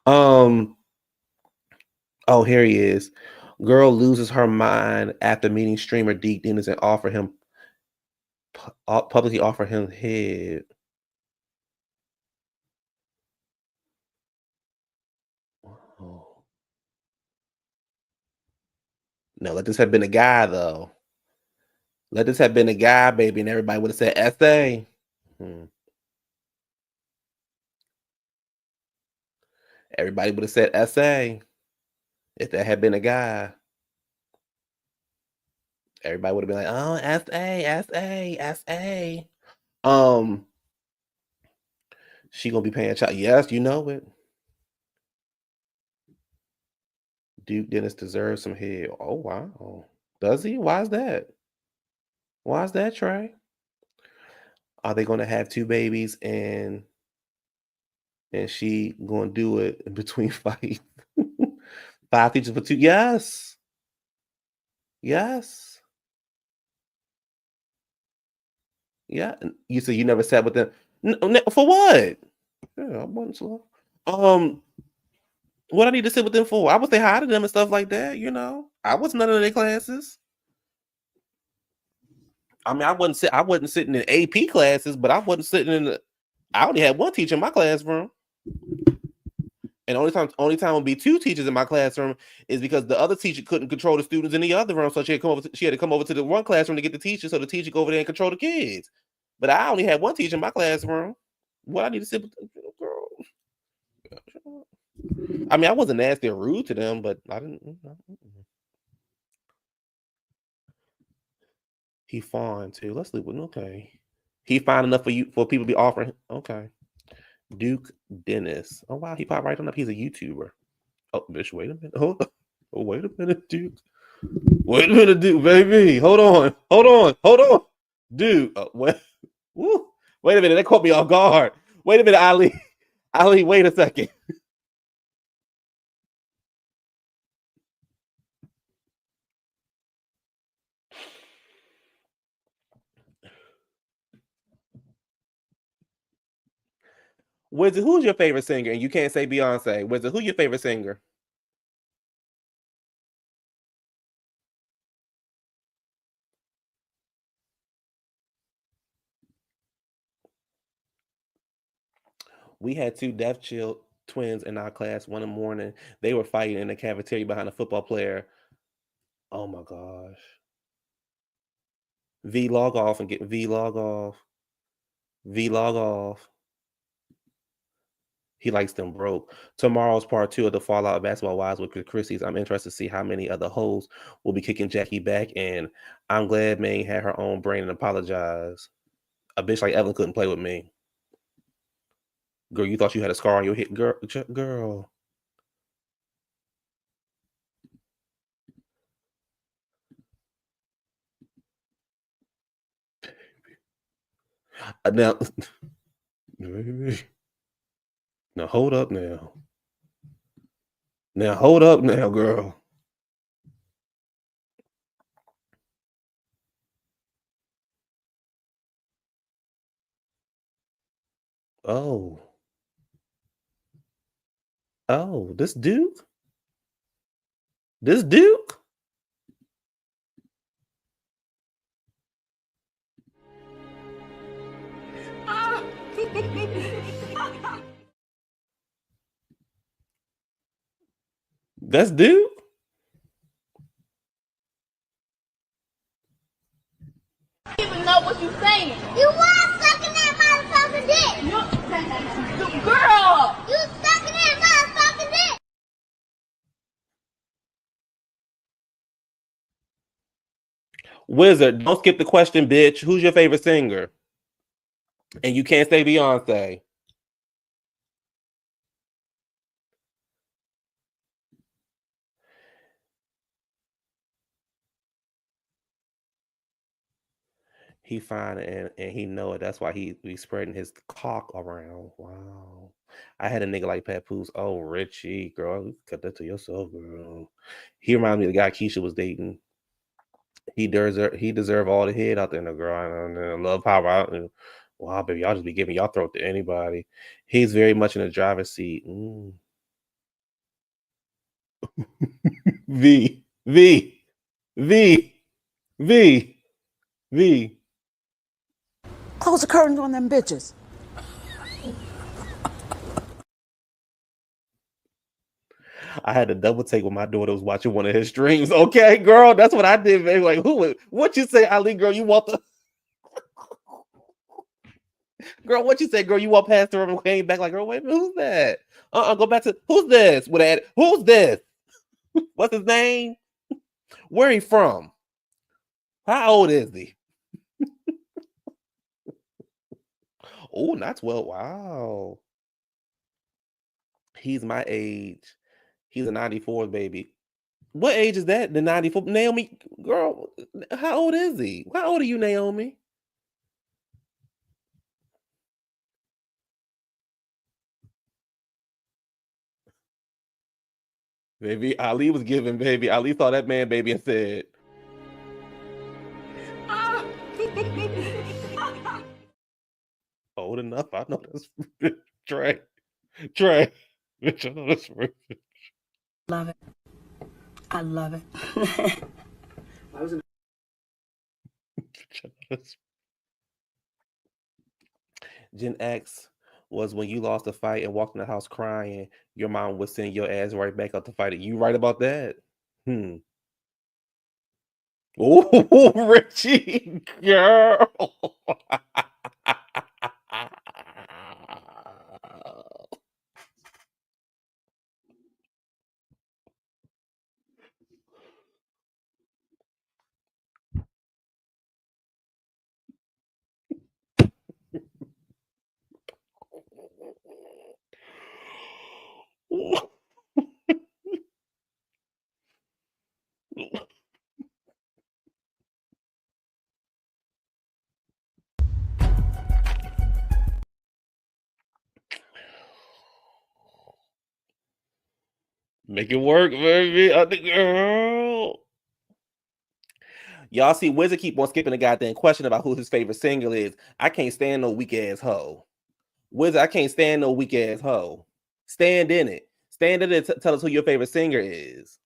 Speaker 1: Oh, here he is. Girl loses her mind after meeting streamer Deke Dennis and publicly offer him head. Oh. No, let this have been a guy though. Let this have been a guy, baby, and everybody would have said SA. Everybody would have said SA if that had been a guy. Everybody would have been like, oh, SA. She gonna be paying child. Yes, you know it. Duke Dennis deserves some head. Oh wow. Does he? Why is that? Why is that, Trey? Are they gonna have 2 babies and she gonna do it in between fights? 5 teachers for 2? Yes. Yes. Yeah. You said you never sat with them. For what? Yeah, I wasn't slow. What I need to sit with them for? I would say hi to them and stuff like that, you know. I was none of their classes. I mean, I wasn't sitting in AP classes, but I wasn't sitting in I only had 1 teacher in my classroom. And only time would be 2 teachers in my classroom is because the other teacher couldn't control the students in the other room. So she had to come over to the one classroom to get the teacher, so the teacher go over there and control the kids. But I only had 1 teacher in my classroom. What I need to sit with, girl. I mean, I wasn't nasty or rude to them, but I didn't. He fine too. Let's leave with okay. He fine enough for people to be offering. Okay. Duke Dennis. Oh wow, he popped right on up. He's a YouTuber. Oh, bitch, wait a minute. Hold on. Oh, wait a minute, Duke. Wait a minute, Duke, baby. Hold on. Dude. Wait. Woo. Wait a minute. That caught me off guard. Wait a minute, Ali. Ali, wait a second. Wizard, who's your favorite singer? And you can't say Beyonce. Wizard, who's your favorite singer? We had 2 deaf chill twins in our class one morning. They were fighting in the cafeteria behind a football player. Oh my gosh. V log off and get V log off. V log off. He likes them broke. Tomorrow's part 2 of the Fallout Basketball Wives with the Christies. I'm interested to see how many other hoes will be kicking Jackie back. And I'm glad May had her own brain and apologized. A bitch like Evelyn couldn't play with me. Girl, you thought you had a scar on your head. Girl. Now, now hold up now. Now hold up now, girl. Oh. Oh, this Duke? This Duke? That's Duke?
Speaker 4: Even know what you saying. You was sucking that motherfucking dick. Girl. You sucking that motherfucking dick.
Speaker 1: Wizard, don't skip the question, bitch. Who's your favorite singer? And you can't say Beyonce. He fine and he know it. That's why he spreading his cock around. Wow. I had a nigga like Papoose. Oh, Richie, girl, you cut that to yourself, girl. He reminded me of the guy Keisha was dating. He deserve all the head out there in the girl. I love power out. Wow, baby, y'all just be giving y'all throat to anybody. He's very much in the driver's seat. V V V V V.
Speaker 3: Close the curtains on them bitches.
Speaker 1: I had to double take when my daughter was watching one of his streams. Okay, girl, that's what I did, baby. Like, what you say, Ali? Girl, you want the girl? What you say, girl? You walk past the room and came back like, girl, wait a minute, who's that? Go back to who's this? With that? Who's this? What's his name? Where he from? How old is he? Oh, not 12. Wow. He's my age. He's a 94 baby. What age is that? The 94? Naomi, girl, how old is he? How old are you, Naomi? Baby, Ali was giving, baby. Ali saw that man, baby, and said, old enough. I know that's Trey. Trey. Bitch, I know that's right.
Speaker 2: Love it. I love it.
Speaker 1: Gen X was when you lost a fight and walked in the house crying, your mom would send your ass right back out to fight it. You right about that? Oh, Richie, girl. Make it work, baby. Girl. Y'all see Wizard keep on skipping the goddamn question about who his favorite singer is. I can't stand no weak ass hoe. Wizard, I can't stand no weak ass hoe. Stand in it. Stand in it. Tell us who your favorite singer is.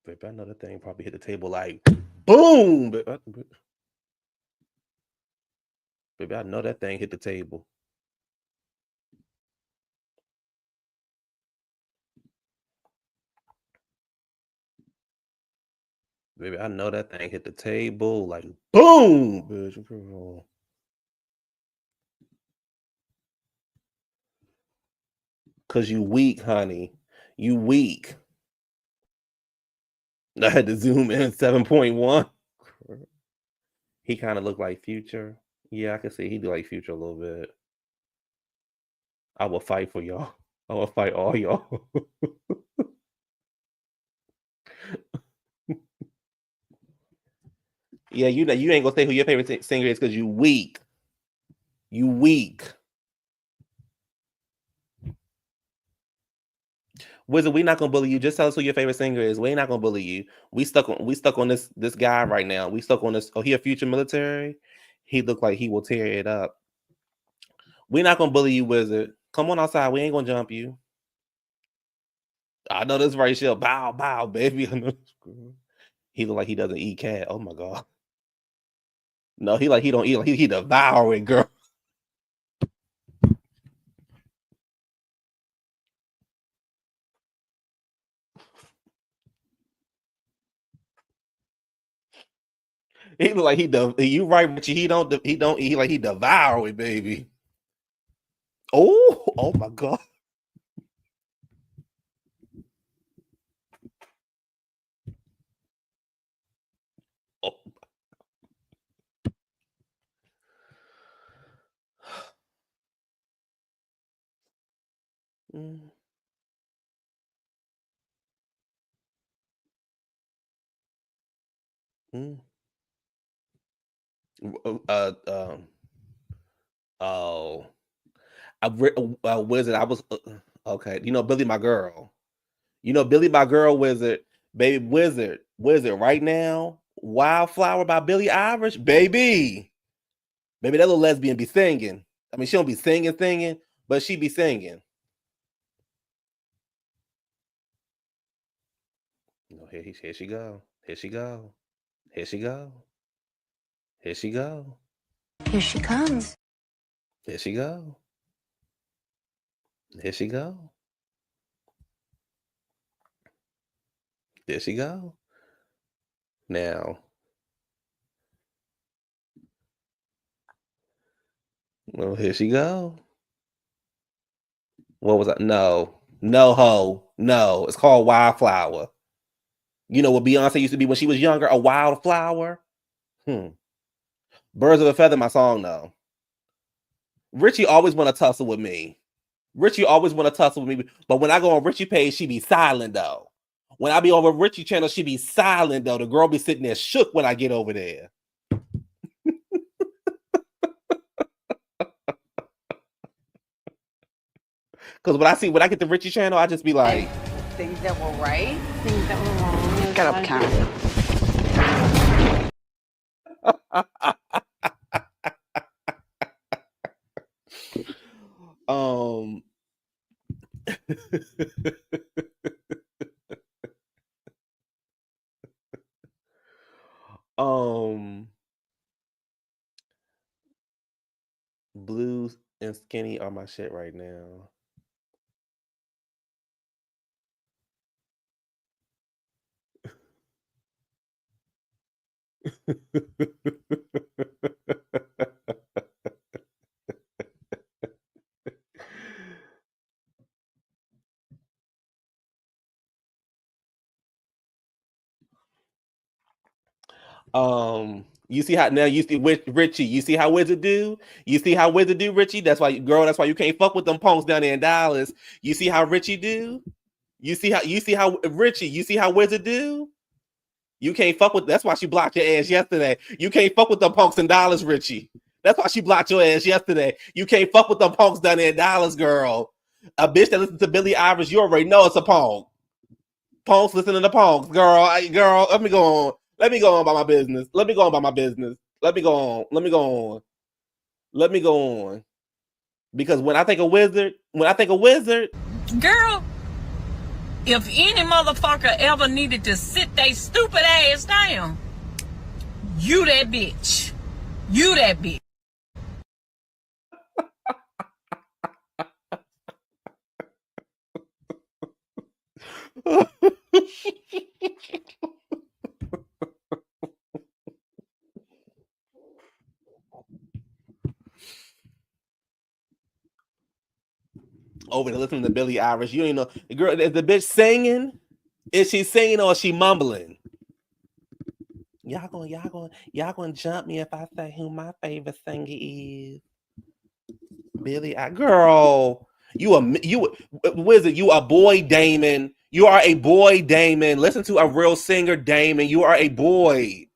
Speaker 1: Baby, I know that thing probably hit the table like boom. Baby, I know that thing hit the table. Baby, I know that thing hit the table like boom, bitch. Cause you weak, honey. You weak. I had to zoom in 7.1. He kind of looked like Future. Yeah, I can see he do like Future a little bit. I will fight for y'all. I will fight all y'all. Yeah, you know you ain't gonna say who your favorite singer is because you weak. You weak. Wizard, we not gonna bully you. Just tell us who your favorite singer is. We ain't not gonna bully you. We stuck on this guy right now. We stuck on this. Oh, he a future military. He look like he will tear it up. We not gonna bully you, Wizard. Come on outside. We ain't gonna jump you. I know this right, Shell. Bow, bow, baby. He look like he doesn't eat cat. Oh my god. No, he like he don't eat. Like he devour it, girl. He look like you right, Richie. He don't eat like he devour it, baby. Oh my god. Oh. Mm. Mm. Oh, Wizard. I was okay. You know, Billy, my girl. You know, Billy, my girl, Wizard, baby, Wizard. Right now, Wildflower by Billie Eilish, baby. That little lesbian be singing. I mean, she don't be singing, but she be singing. You know, here she go. Here she go. Here she go. Here she go.
Speaker 5: Here she comes.
Speaker 1: Here she go. Here she go. There she go. Now, well, here she go. What was that? No, ho, no. It's called Wildflower. You know what Beyonce used to be when she was younger? A wildflower. Birds of a Feather, my song though. Richie always want to tussle with me. But when I go on Richie page, she be silent though. When I be on Richie channel, she be silent though. The girl be sitting there shook when I get over there. Because when I get the Richie channel, I just be like,
Speaker 8: things that were right, things that were wrong. Get up, Karen.
Speaker 1: Blues and Skinny are my shit right now. You see how now you see Richie, you see how Wizard do? You see how Wizard do, Richie? That's why you can't fuck with them punks down there in Dallas. You see how Richie do? You see how Richie, you see how Wizard do? You can't fuck with that's why she blocked your ass yesterday. You can't fuck with them punks in Dallas, Richie. That's why she blocked your ass yesterday. You can't fuck with them punks down there in Dallas, girl. A bitch that listens to Billie Eilish, you already know it's a punk. Punks listening to punks, girl. Girl, let me go on. Let me go on about my business. Let me go on about my business. Let me go on. Let me go on. Let me go on. Because when I think of Wizard,
Speaker 6: Girl, if any motherfucker ever needed to sit they stupid ass down, you that bitch. You that bitch.
Speaker 1: over there listening to Billie Eilish, you ain't know the girl. Is the bitch singing? Is she singing or is she mumbling? Y'all gonna jump me if I say who my favorite singer is? Billie Eilish, girl. You Wizard. You a boy, Damon. You are a boy, Damon. Listen to a real singer, Damon. You are a boy.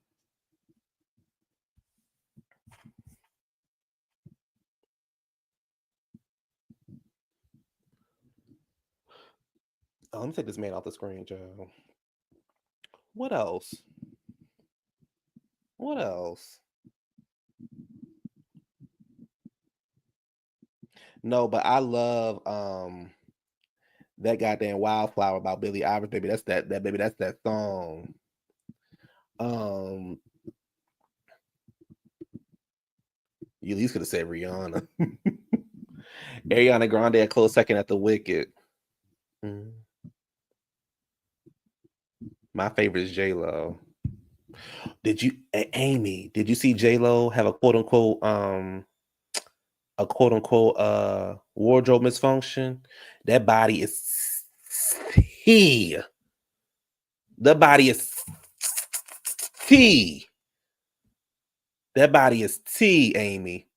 Speaker 1: Oh, let me take this man off the screen, Joe. What else? What else? No, but I love that goddamn Wildflower about Billie Eilish, baby. That's that baby. That's that song. You at least could have said Rihanna. Ariana Grande a close second at the Wicked. My favorite is J-Lo. Amy, did you see J-Lo have a quote unquote wardrobe misfunction? That body is tea. The body is tea. That body is tea, Amy.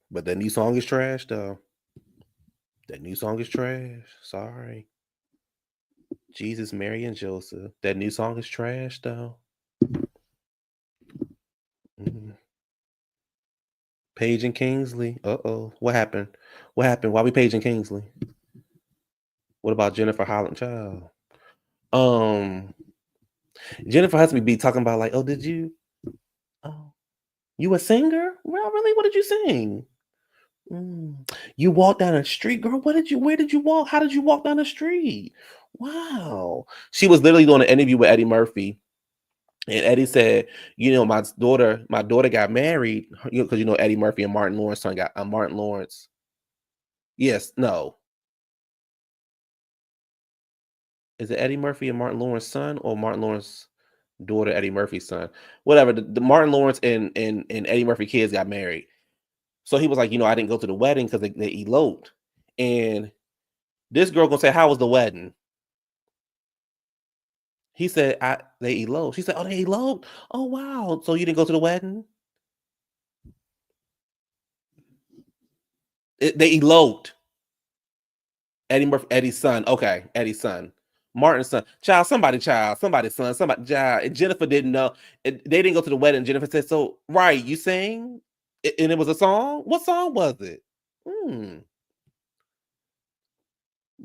Speaker 1: But the new song is trash though. That new song is trash. Sorry. Jesus, Mary, and Joseph. That new song is trash, though. Paige and Kingsley. Uh-oh. What happened? What happened? Why we Paige and Kingsley? What about Jennifer Holland Child? Jennifer Hudson be talking about like, oh, did you? Oh, you a singer? Well, really? What did you sing? You walked down the street, girl. Where did you walk? How did you walk down the street? Wow. She was literally doing an interview with Eddie Murphy. And Eddie said, my daughter got married, because Eddie Murphy and Martin Lawrence son got Martin Lawrence. Yes, no. Is it Eddie Murphy and Martin Lawrence son, or Martin Lawrence daughter, Eddie Murphy's son? Whatever. The Martin Lawrence and Eddie Murphy kids got married. So he was like, I didn't go to the wedding because they eloped. And this girl gonna say, how was the wedding? He said, they eloped. She said, oh, they eloped? Oh, wow. So you didn't go to the wedding? They eloped. Eddie Murphy, Eddie's son. Okay, Eddie's son. Martin's son. Somebody's son. Somebody, child. Jennifer didn't know. They didn't go to the wedding. Jennifer said, so, right, you sang? And it was a song? What song was it?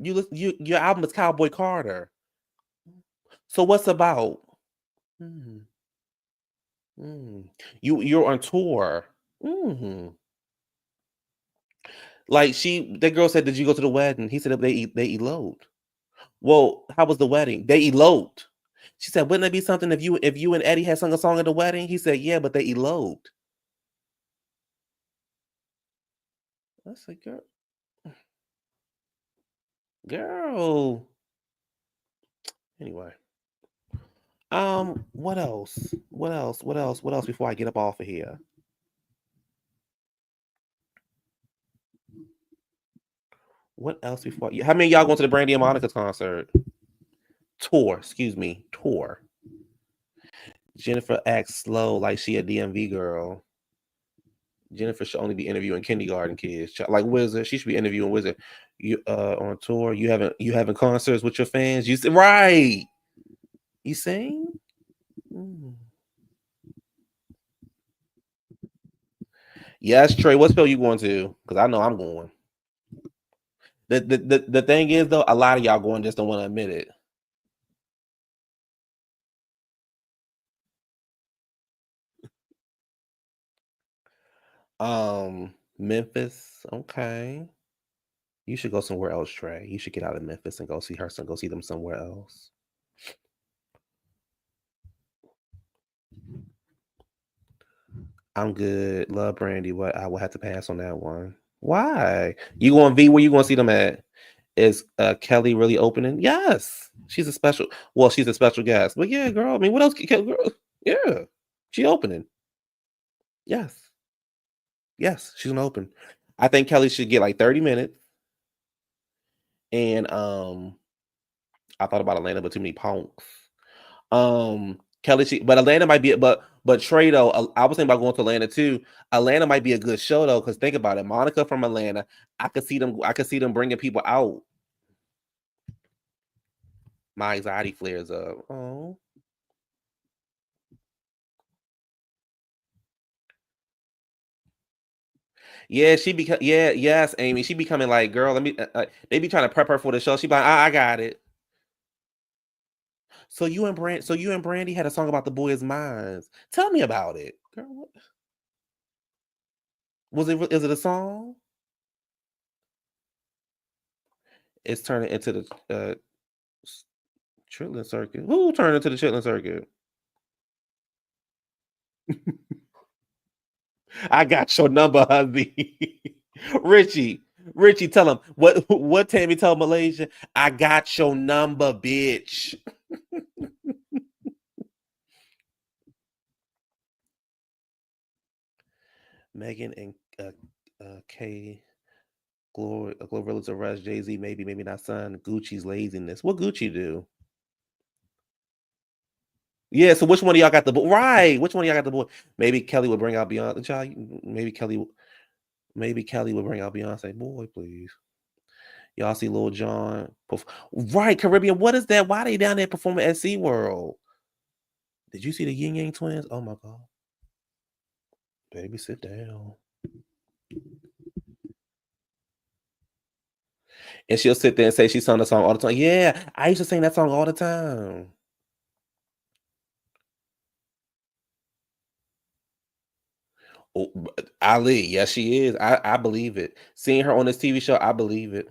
Speaker 1: Your album is Cowboy Carter. So what's about? You're on tour. Like that girl said, did you go to the wedding? He said they eloped. Well, how was the wedding? They eloped. She said, wouldn't it be something if you and Eddie had sung a song at the wedding? He said, yeah, but they eloped. I said, girl. Anyway. What else? What else before I get up off of here? What else before? How many of y'all going to the Brandy and Monica concert? Tour. Jennifer acts slow like she a DMV girl. Jennifer should only be interviewing kindergarten kids, like Wizard. She should be interviewing Wizard. You on tour? You having concerts with your fans? You right? You sing? Yes, Trey. What spell you going to? Because I know I'm going. The thing is though, a lot of y'all going just don't want to admit it. Memphis. Okay. You should go somewhere else, Trey. You should get out of Memphis and go see her. Go see them somewhere else. I'm good. Love Brandy. What I will have to pass on that one. Why? You going V? Where you going to see them at? Is Kelly really opening? Yes. She's a special guest. But yeah, girl. I mean, what else? Girl? Yeah. She opening. Yes. Yes, she's gonna open. I think Kelly should get like 30 minutes. And I thought about Atlanta, but too many punks. Kelly, but Atlanta might be, but Trey though, I was thinking about going to Atlanta too. Atlanta might be a good show though, because think about it, Monica from Atlanta. I could see them bringing people out. My anxiety flares up. Oh. Yeah, yes, Amy. She becoming like, girl. Let me. They be trying to prep her for the show. She be like, I got it. So you and Brandy had a song about the boys' minds. Tell me about it, girl. Is it a song? It's turning into the Chitlin Circuit. Who turned into the Chitlin Circuit? I got your number, hubby. Richie, tell him what Tammy told Malaysia. I got your number, bitch. Megan and Kay Glorilla's arrest Jay-Z, maybe not son. Gucci's laziness. What Gucci do? Yeah, so which one of y'all got the boy? Right. Which one of y'all got the boy? Maybe Kelly would bring out Beyonce. Child, maybe Kelly would bring out Beyonce. Boy, please. Y'all see Lil Jon? Right, Caribbean. What is that? Why are they down there performing at SeaWorld? Did you see the Yin Yang Twins? Oh my God. Baby, sit down. And she'll sit there and say she sung the song all the time. Yeah, I used to sing that song all the time. Oh, Ali, yes, she is. I believe it. Seeing her on this TV show, I believe it.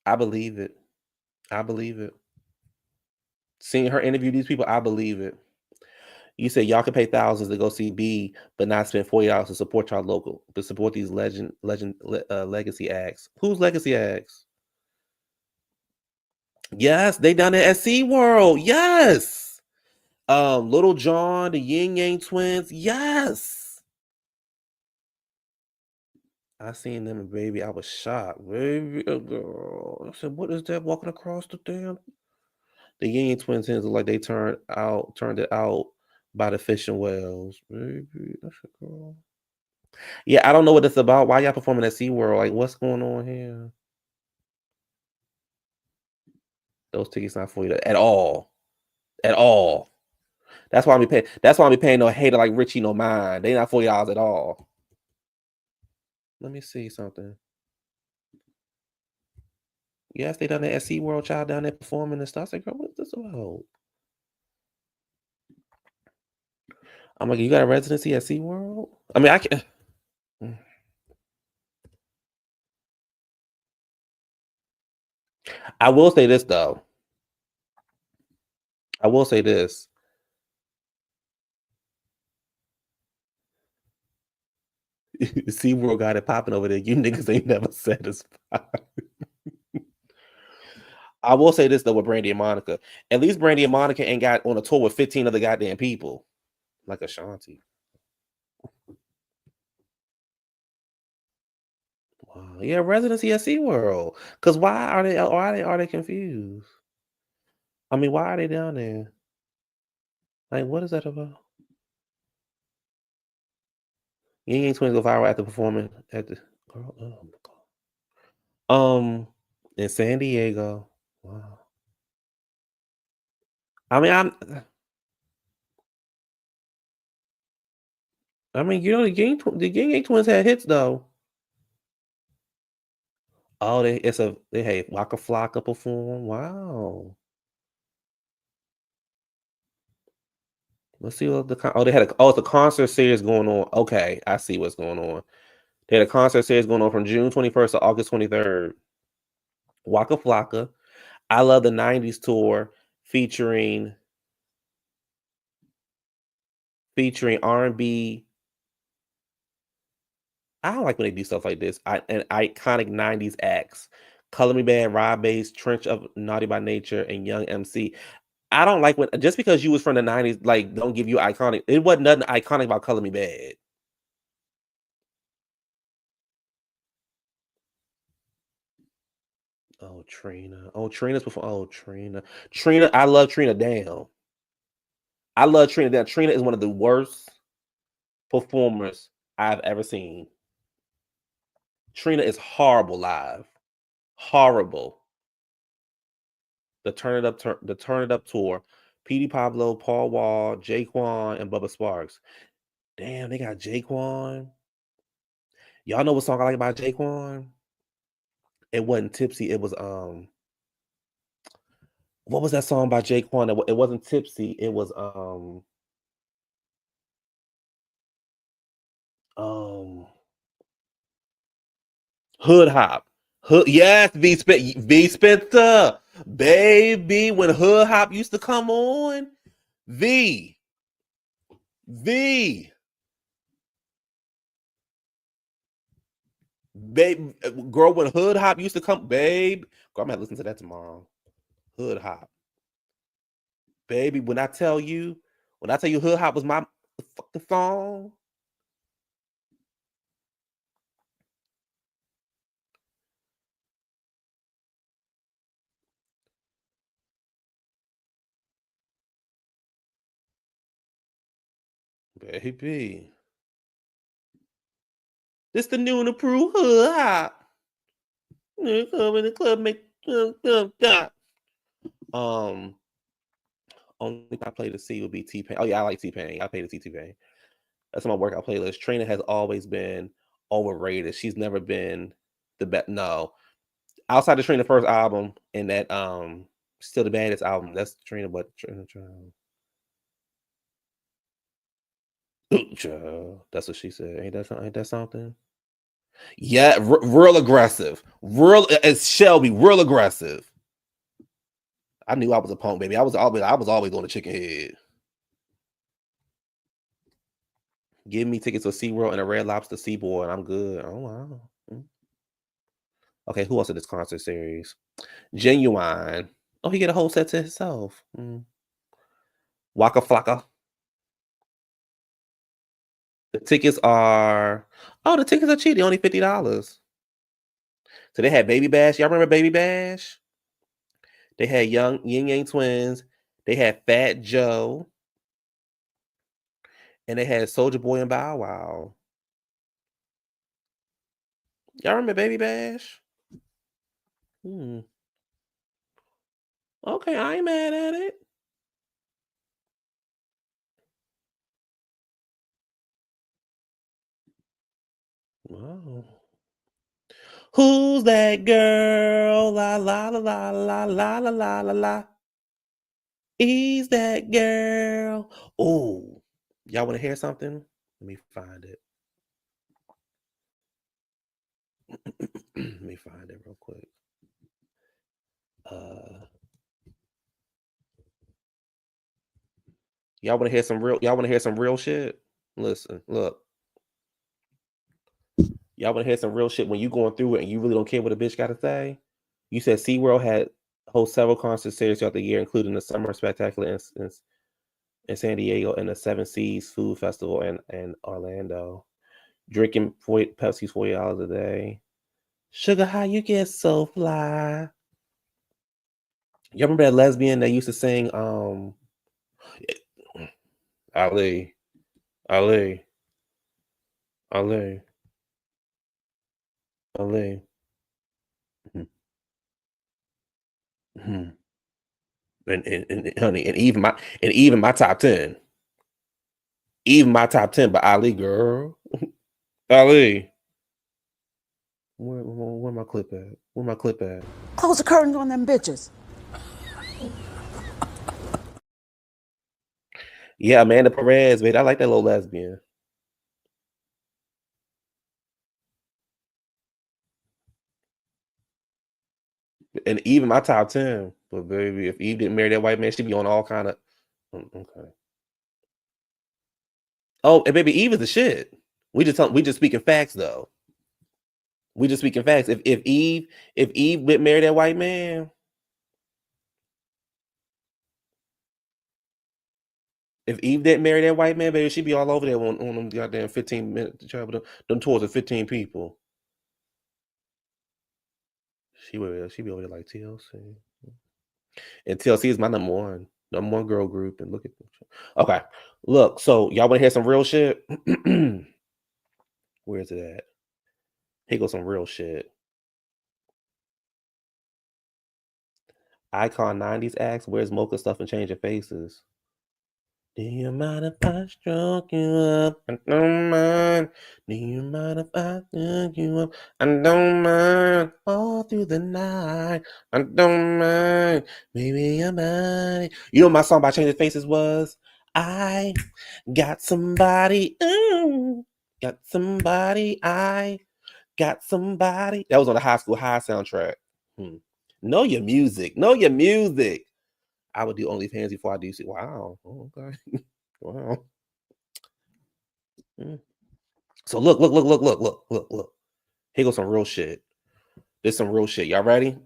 Speaker 1: I believe it. I believe it. Seeing her interview these people, I believe it. You said y'all can pay thousands to go see B, but not spend $40 to support y'all local, to support these legacy acts. Who's legacy acts? Yes, they down there at SeaWorld. Yes. Little John, the Yin Yang Twins. Yes. I seen them and baby, I was shocked. Baby, girl. I said, what is that walking across the damn? The Yin Yang Twins look like they turned it out by the fishing wells. Baby, that's a girl. Yeah, I don't know what it's about. Why y'all performing at SeaWorld? Like, what's going on here? Those tickets not for you at all. At all. That's why I'm paying no hater like Richie no mind. They not $40 at all. Let me see something. Yes, they done the SeaWorld child down there performing and stuff. I said, girl, what is this about? I'm like, you got a residency at SeaWorld? I mean, I can. I will say this though. I will say this. SeaWorld got it popping over there. You niggas ain't never satisfied. I will say this though with Brandy and Monica. At least Brandy and Monica ain't got on a tour with 15 other goddamn people. Like Ashanti. Wow. Yeah, residency at SeaWorld. Cause why are they confused? I mean, why are they down there? Like, what is that about? Ying Yang Twins go viral after performing at the girl. Oh my God. In San Diego. Wow. I mean, you know, the Ying Yang Twins had hits though. Oh, they had Waka Flocka perform. Wow. Let's see what they had it's a concert series going on. Okay, I see what's going on. They had a concert series going on from June 21st to August 23rd. Waka Flocka. I Love the 90s tour featuring R&B. I don't like when they do stuff like this. An iconic 90s acts. Color Me Bad, Rob Bass, Trench of Naughty by Nature, and Young MC. I don't like when just because you was from the 90s, like don't give you iconic. It wasn't nothing iconic about Color Me Bad. Oh, Trina. Oh, Trina's before. Oh, Trina. Trina, I love Trina down. I love Trina down. Trina is one of the worst performers I've ever seen. Trina is horrible live. Horrible. The Turn It Up tour. Petey Pablo, Paul Wall, Jaquan, and Bubba Sparks. Damn, they got Jaquan. Y'all know what song I like about Jaquan? It wasn't Tipsy. It was what was that song by Jaquan? It wasn't Tipsy. It was Hood Hop. Yes, V Spencer. Baby, when Hood Hop used to come on, V. Babe, girl, when Hood Hop used to come, babe. Girl, I'm gonna listen to that tomorrow. Hood Hop. Baby, when I tell you Hood Hop was my fucking song. Baby. This the new and approved hood hop. Come in the club, make only I play to see would be T-Pain. Oh yeah, I like T-Pain. I pay to see T-Pain. That's on my workout playlist. Trina has always been overrated. She's never been the best. No, outside the Trina first album and that Still the Baddest album. That's Trina, but Trina. That's what she said. Ain't that something? Yeah, real aggressive. Real as Shelby, real aggressive. I knew I was a punk, baby. I was always on the chicken head. Give me tickets to SeaWorld and a Red Lobster Seaboard, and I'm good. Oh wow. Okay, who else in this concert series? Genuine. Oh, he get a whole set to himself. Waka Flocka. The tickets are cheap. They're only $50. So they had Baby Bash. Y'all remember Baby Bash? They had Yin Yang Twins. They had Fat Joe. And they had Soulja Boy and Bow Wow. Y'all remember Baby Bash? Okay, I ain't mad at it. Wow. Who's that girl? La la la la la la la la la la. Is that girl? Oh, y'all want to hear something? Let me find it. Let me find it real quick. Y'all want to hear some real shit? Listen, look. Y'all want to hear some real shit when you going through it and you really don't care what a bitch got to say? You said SeaWorld had host several concert series throughout the year, including the Summer Spectacular in San Diego and the Seven Seas Food Festival in Orlando. Drinking Pepsi's $40 a day. Sugar, how you get so fly? Y'all remember that lesbian that used to sing Ali. And honey, and even my top 10. Even my top 10, but Ali, girl. Ali. Where my clip at? Where my clip at?
Speaker 3: Close the curtains on them bitches.
Speaker 1: Yeah, Amanda Perez, babe. I like that little lesbian. And even my top 10. But baby, if Eve didn't marry that white man, she'd be on all kind of okay. Oh, and baby, Eve is the shit. We just speaking facts though. We just speaking facts. If Eve didn't marry that white man, baby, she'd be all over there on them goddamn 15 minutes to travel them tours of 15 people. She be over there like TLC. And TLC is my number one girl group. And look at them. Okay. Look, so y'all want to hear some real shit? Where is it at? Here goes some real shit. Icon 90s acts, where's Mocha Stuff and Changing Faces? Do you mind if I stroke you up? I don't mind. Do you mind if I stroke you up? I don't mind. All through the night. I don't mind. Baby, I'm mine. You know what my song by Changing Faces was? I got somebody. Got somebody. I got somebody. That was on the High School High soundtrack. Know your music. Know your music. I would do OnlyFans before I do see. Wow. Oh, okay. Wow. So look. Here goes some real shit. There's some real shit. Y'all ready?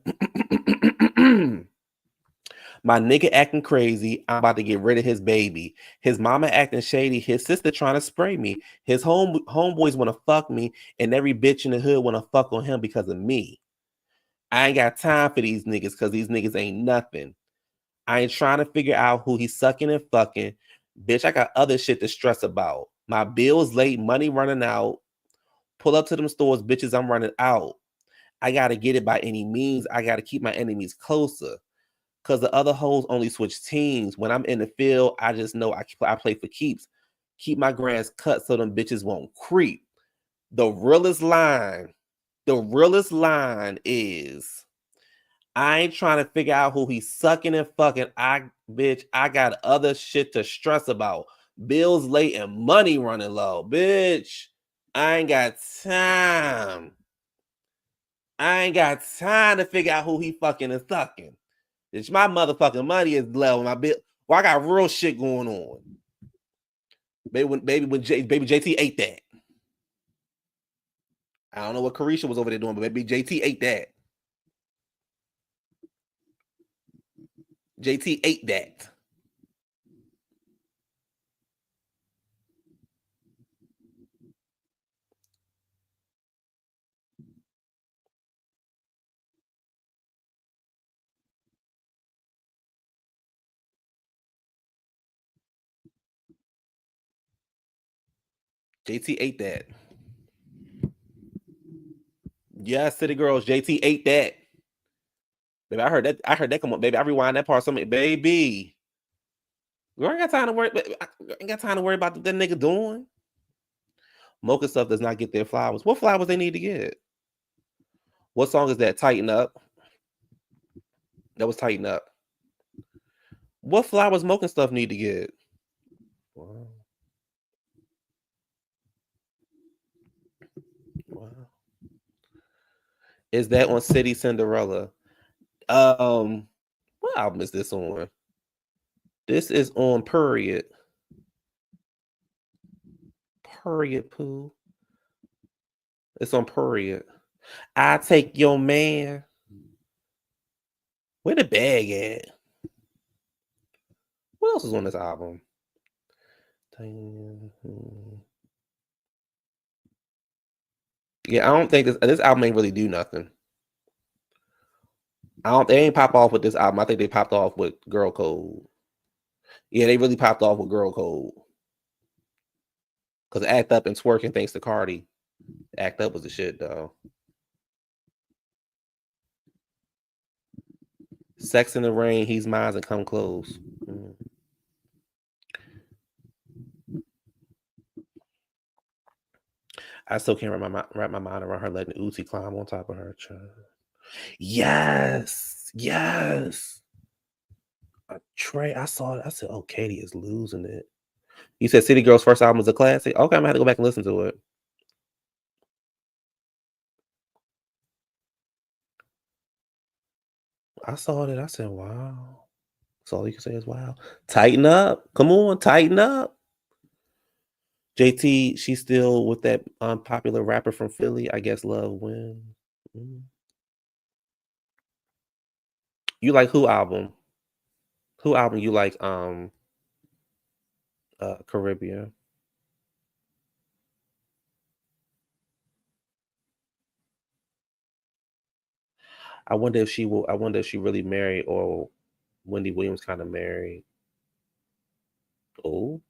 Speaker 1: My nigga acting crazy. I'm about to get rid of his baby. His mama acting shady. His sister trying to spray me. His homeboys want to fuck me. And every bitch in the hood want to fuck on him because of me. I ain't got time for these niggas because these niggas ain't nothing. I ain't trying to figure out who he's sucking and fucking. Bitch, I got other shit to stress about. My bills late, money running out. Pull up to them stores, bitches. I'm running out. I gotta get it by any means. I gotta keep my enemies closer. Cause the other hoes only switch teams. When I'm in the field, I just know I play for keeps. Keep my grass cut so them bitches won't creep. The realest line is I ain't trying to figure out who he's sucking and fucking. I got other shit to stress about. Bills late and money running low. Bitch, I ain't got time. I ain't got time to figure out who he fucking and sucking. Bitch, my motherfucking money is low. My bill. Well, I got real shit going on. Baby JT ate that. I don't know what Carisha was over there doing, but maybe JT ate that. JT ate that. JT ate that. Yeah, City Girls, JT ate that. Baby, I heard that come on, baby. I rewind that part. Something, baby. Girl, I ain't got time to worry. I ain't got time to worry about what that nigga doing. Mocha stuff does not get their flowers. What flowers they need to get? What song is that? Tighten Up. That was Tighten Up. What flowers Mocha stuff need to get? Wow. Wow. Is that on City Cinderella? What album is this on? This is on Period. Period, Pooh. It's on Period. I take your man. Where the bag at? What else is on this album? Yeah, I don't think this album ain't really do nothing. They ain't pop off with this album. I think they popped off with Girl Code. Yeah, they really popped off with Girl Code. Because Act Up and Twerking, thanks to Cardi. Act Up was the shit, though. Sex in the Rain, He's Mine, and Come Close. I still can't wrap my mind around her letting Uzi climb on top of her. Yes. Trey, I saw it. I said, oh, Katie is losing it. You said City Girls' first album was a classic? Okay, I'm going to have to go back and listen to it. I saw it. I said, wow. That's all you can say is wow. Tighten up. Come on, tighten up. JT, she's still with that unpopular rapper from Philly. I guess love wins. You like who album? Who album you like? Caribbean. I wonder if she really married or Wendy Williams kind of married. Oh,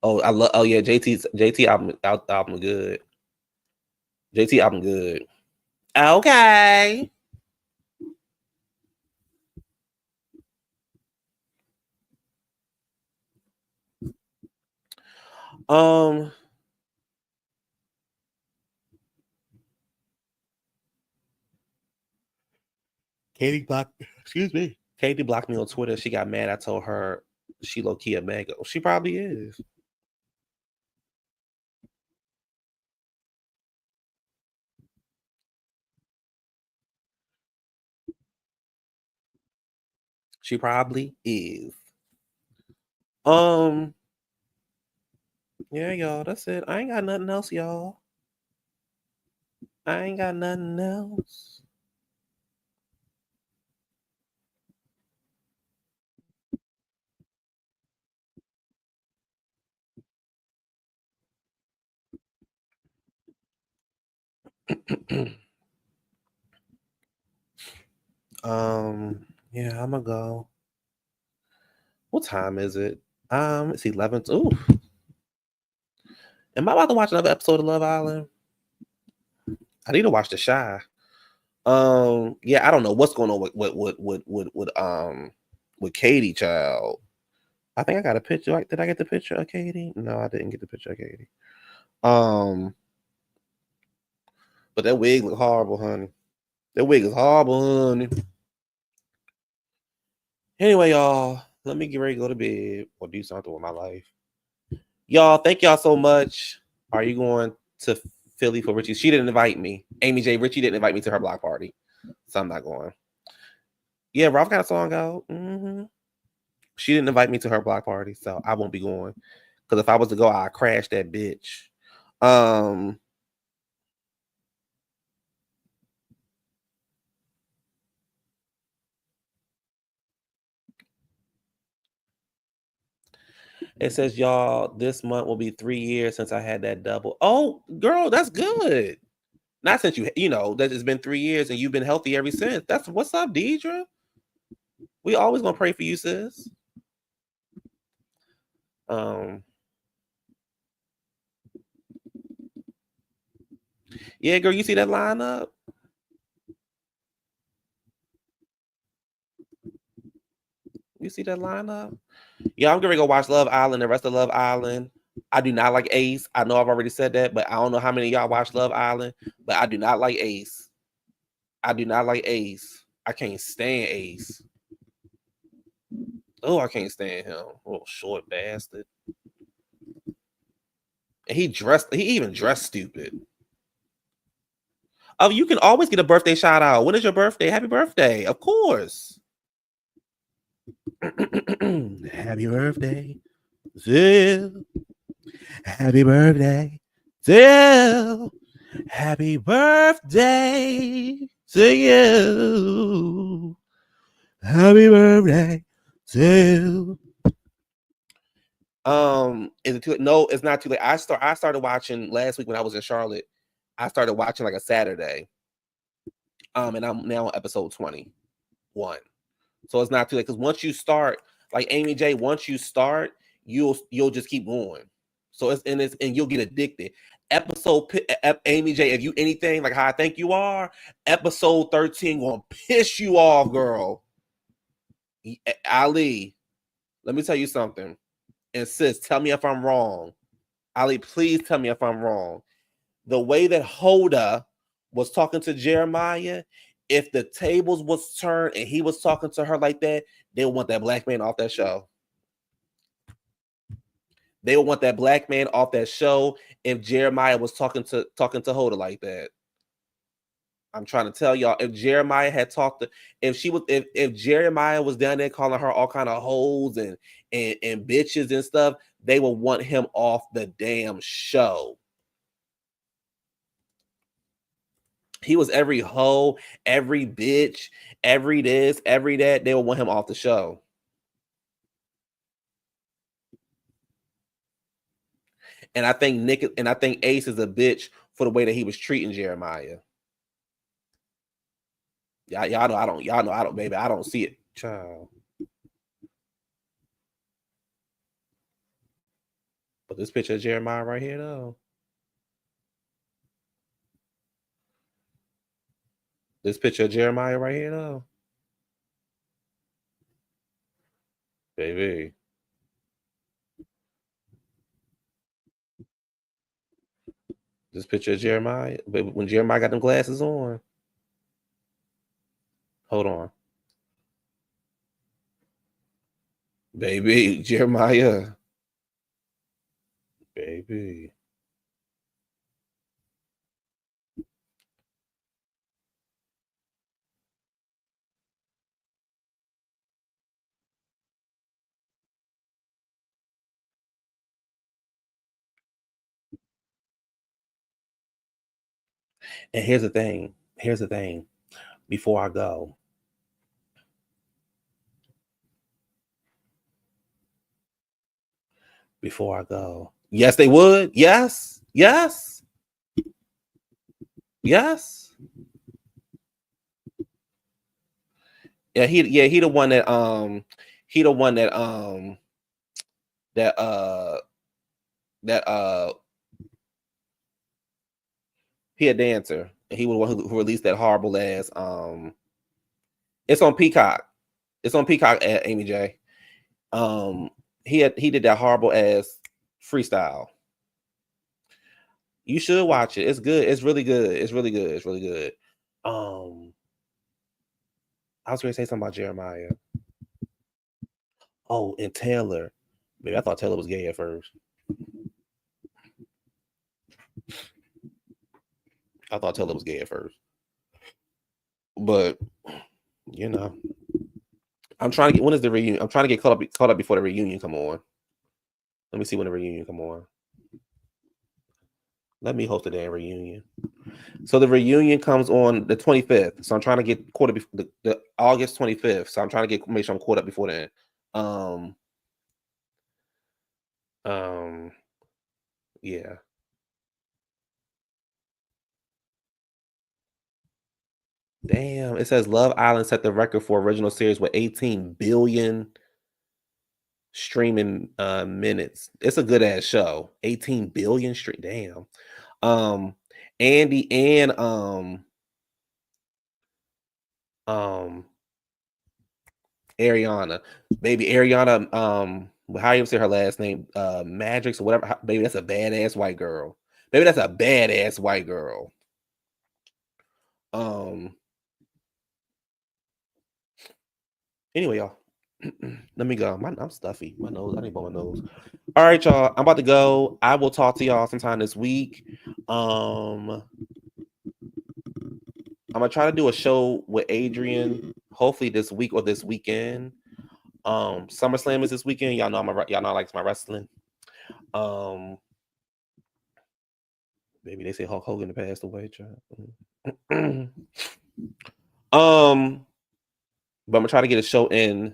Speaker 1: I love. Oh yeah, JT album good. JT album good. Okay. Katie blocked me on Twitter. She got mad. I told her she low-key a mega. She probably is. She probably is. Yeah, y'all. That's it. I ain't got nothing else, y'all. I ain't got nothing else. Yeah, I'm gonna go. What time is it? It's 11. Ooh. Am I about to watch another episode of Love Island? I need to watch The Shy. Yeah, I don't know what's going on with Katie, child. I think I got a picture. Did I get the picture of Katie? No, I didn't get the picture of Katie. But that wig look horrible, honey. That wig is horrible, honey. Anyway, y'all, let me get ready to go to bed or do something with my life. Y'all, thank y'all so much. Are you going to Philly for Richie? She didn't invite me. Amy J. Richie didn't invite me to her block party, so I'm not going. Yeah, Ralph got a song out. She didn't invite me to her block party, so I won't be going. Because if I was to go, I'd crash that bitch. It says, y'all, this month will be 3 years since I had that double. Oh, girl, that's good. Not since that it's been 3 years and you've been healthy ever since. That's what's up, Deidre. We always gonna pray for you, sis. Yeah, girl, you see that lineup? You see that lineup? Yeah, I'm gonna go watch Love Island, the rest of Love Island. I do not like Ace. I know I've already said that, but I don't know how many of y'all watch Love Island, but I do not like Ace. I do not like Ace. I can't stand Ace. Oh, I can't stand him. Little short bastard. And he even dressed stupid. Oh, you can always get a birthday shout out. When is your birthday? Happy birthday. Of course. Happy birthday. Zill. Happy birthday. Zill. Happy birthday to you. Happy birthday to is it too late? No, it's not too late. I started watching last week when I was in Charlotte. I started watching like a Saturday. And I'm now on episode 21. So it's not too late because once you start, like Amy J, once you start, you'll just keep going. So and you'll get addicted. Amy J, if you anything like how I think you are, episode 13 gonna piss you off, girl. Ali, let me tell you something. And sis, tell me if I'm wrong. Ali, please tell me if I'm wrong. The way that Hoda was talking to Jeremiah, if the tables was turned and he was talking to her like that, they would want that black man off that show. They would want that black man off that show if Jeremiah was talking to Hoda like that. I'm trying to tell y'all, if Jeremiah had talked to, if Jeremiah was down there calling her all kind of hoes and bitches and stuff, they would want him off the damn show. He was every hoe, every bitch, every this, every that. They would want him off the show. And I think Ace is a bitch for the way that he was treating Jeremiah. Y'all know I don't, baby. I don't see it, child. But this picture of Jeremiah right here, though. This picture of Jeremiah right here, though. Baby. This picture of Jeremiah. Baby, when Jeremiah got them glasses on. Hold on. Baby, Jeremiah. Baby. And here's the thing. Before I go. Yes, they would. Yes. Yeah, he the one that He a dancer, and he was the one who released that horrible ass. It's on Peacock. It's on Peacock at Amy J. He did that horrible ass freestyle. You should watch it. It's good. It's really good. It's really good. It's really good. I was going to say something about Jeremiah. Oh, and Taylor. Maybe I thought Taylor was gay at first. I thought Taylor was gay at first. But, you know. I'm trying to get, when is the reunion? I'm trying to get caught up before the reunion come on. Let me see when the reunion come on. Let me host the damn reunion. So the reunion comes on the 25th. So I'm trying to get caught up before the August 25th. So I'm trying to make sure I'm caught up before then. Yeah. Damn, it says Love Island set the record for original series with 18 billion streaming minutes. It's a good ass show. 18 billion stream. Damn. Andy and Ariana. Baby Ariana, how you say her last name? Madrix or whatever. Baby, that's a badass white girl. Baby, that's a badass white girl. Anyway, y'all. Let me go. I'm stuffy. My nose. I need to blow my nose. All right, y'all. I'm about to go. I will talk to y'all sometime this week. I'm gonna try to do a show with Adrian, hopefully this week or this weekend. SummerSlam is this weekend. Y'all know I like my wrestling. Maybe they say Hulk Hogan passed away, child. But I'm gonna try to get a show in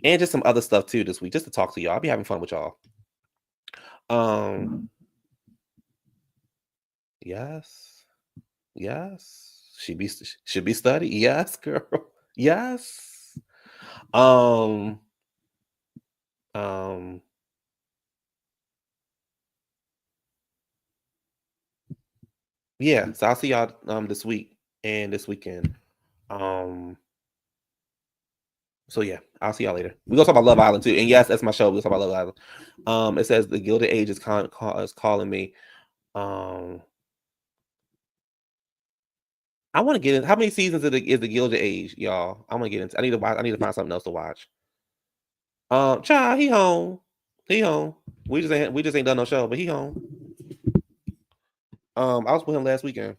Speaker 1: and just some other stuff too this week, just to talk to y'all. I'll be having fun with y'all. Yes. Should be studied. Yes, girl. Yes. Yeah, so I'll see y'all this week and this weekend. So yeah, I'll see y'all later. We're gonna talk about Love Island too. And yes, that's my show. We'll talk about Love Island. It says the Gilded Age is calling me. I want to get in. How many seasons is the Gilded Age, y'all? I'm gonna get into. I need to find something else to watch. Child, he home. He home. We just ain't done no show, but he home. I was with him last weekend.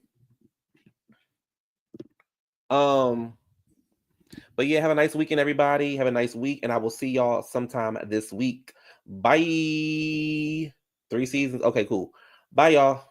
Speaker 1: But yeah, have a nice weekend, everybody. Have a nice week, and I will see y'all sometime this week. Bye. 3 seasons. Okay, cool. Bye, y'all.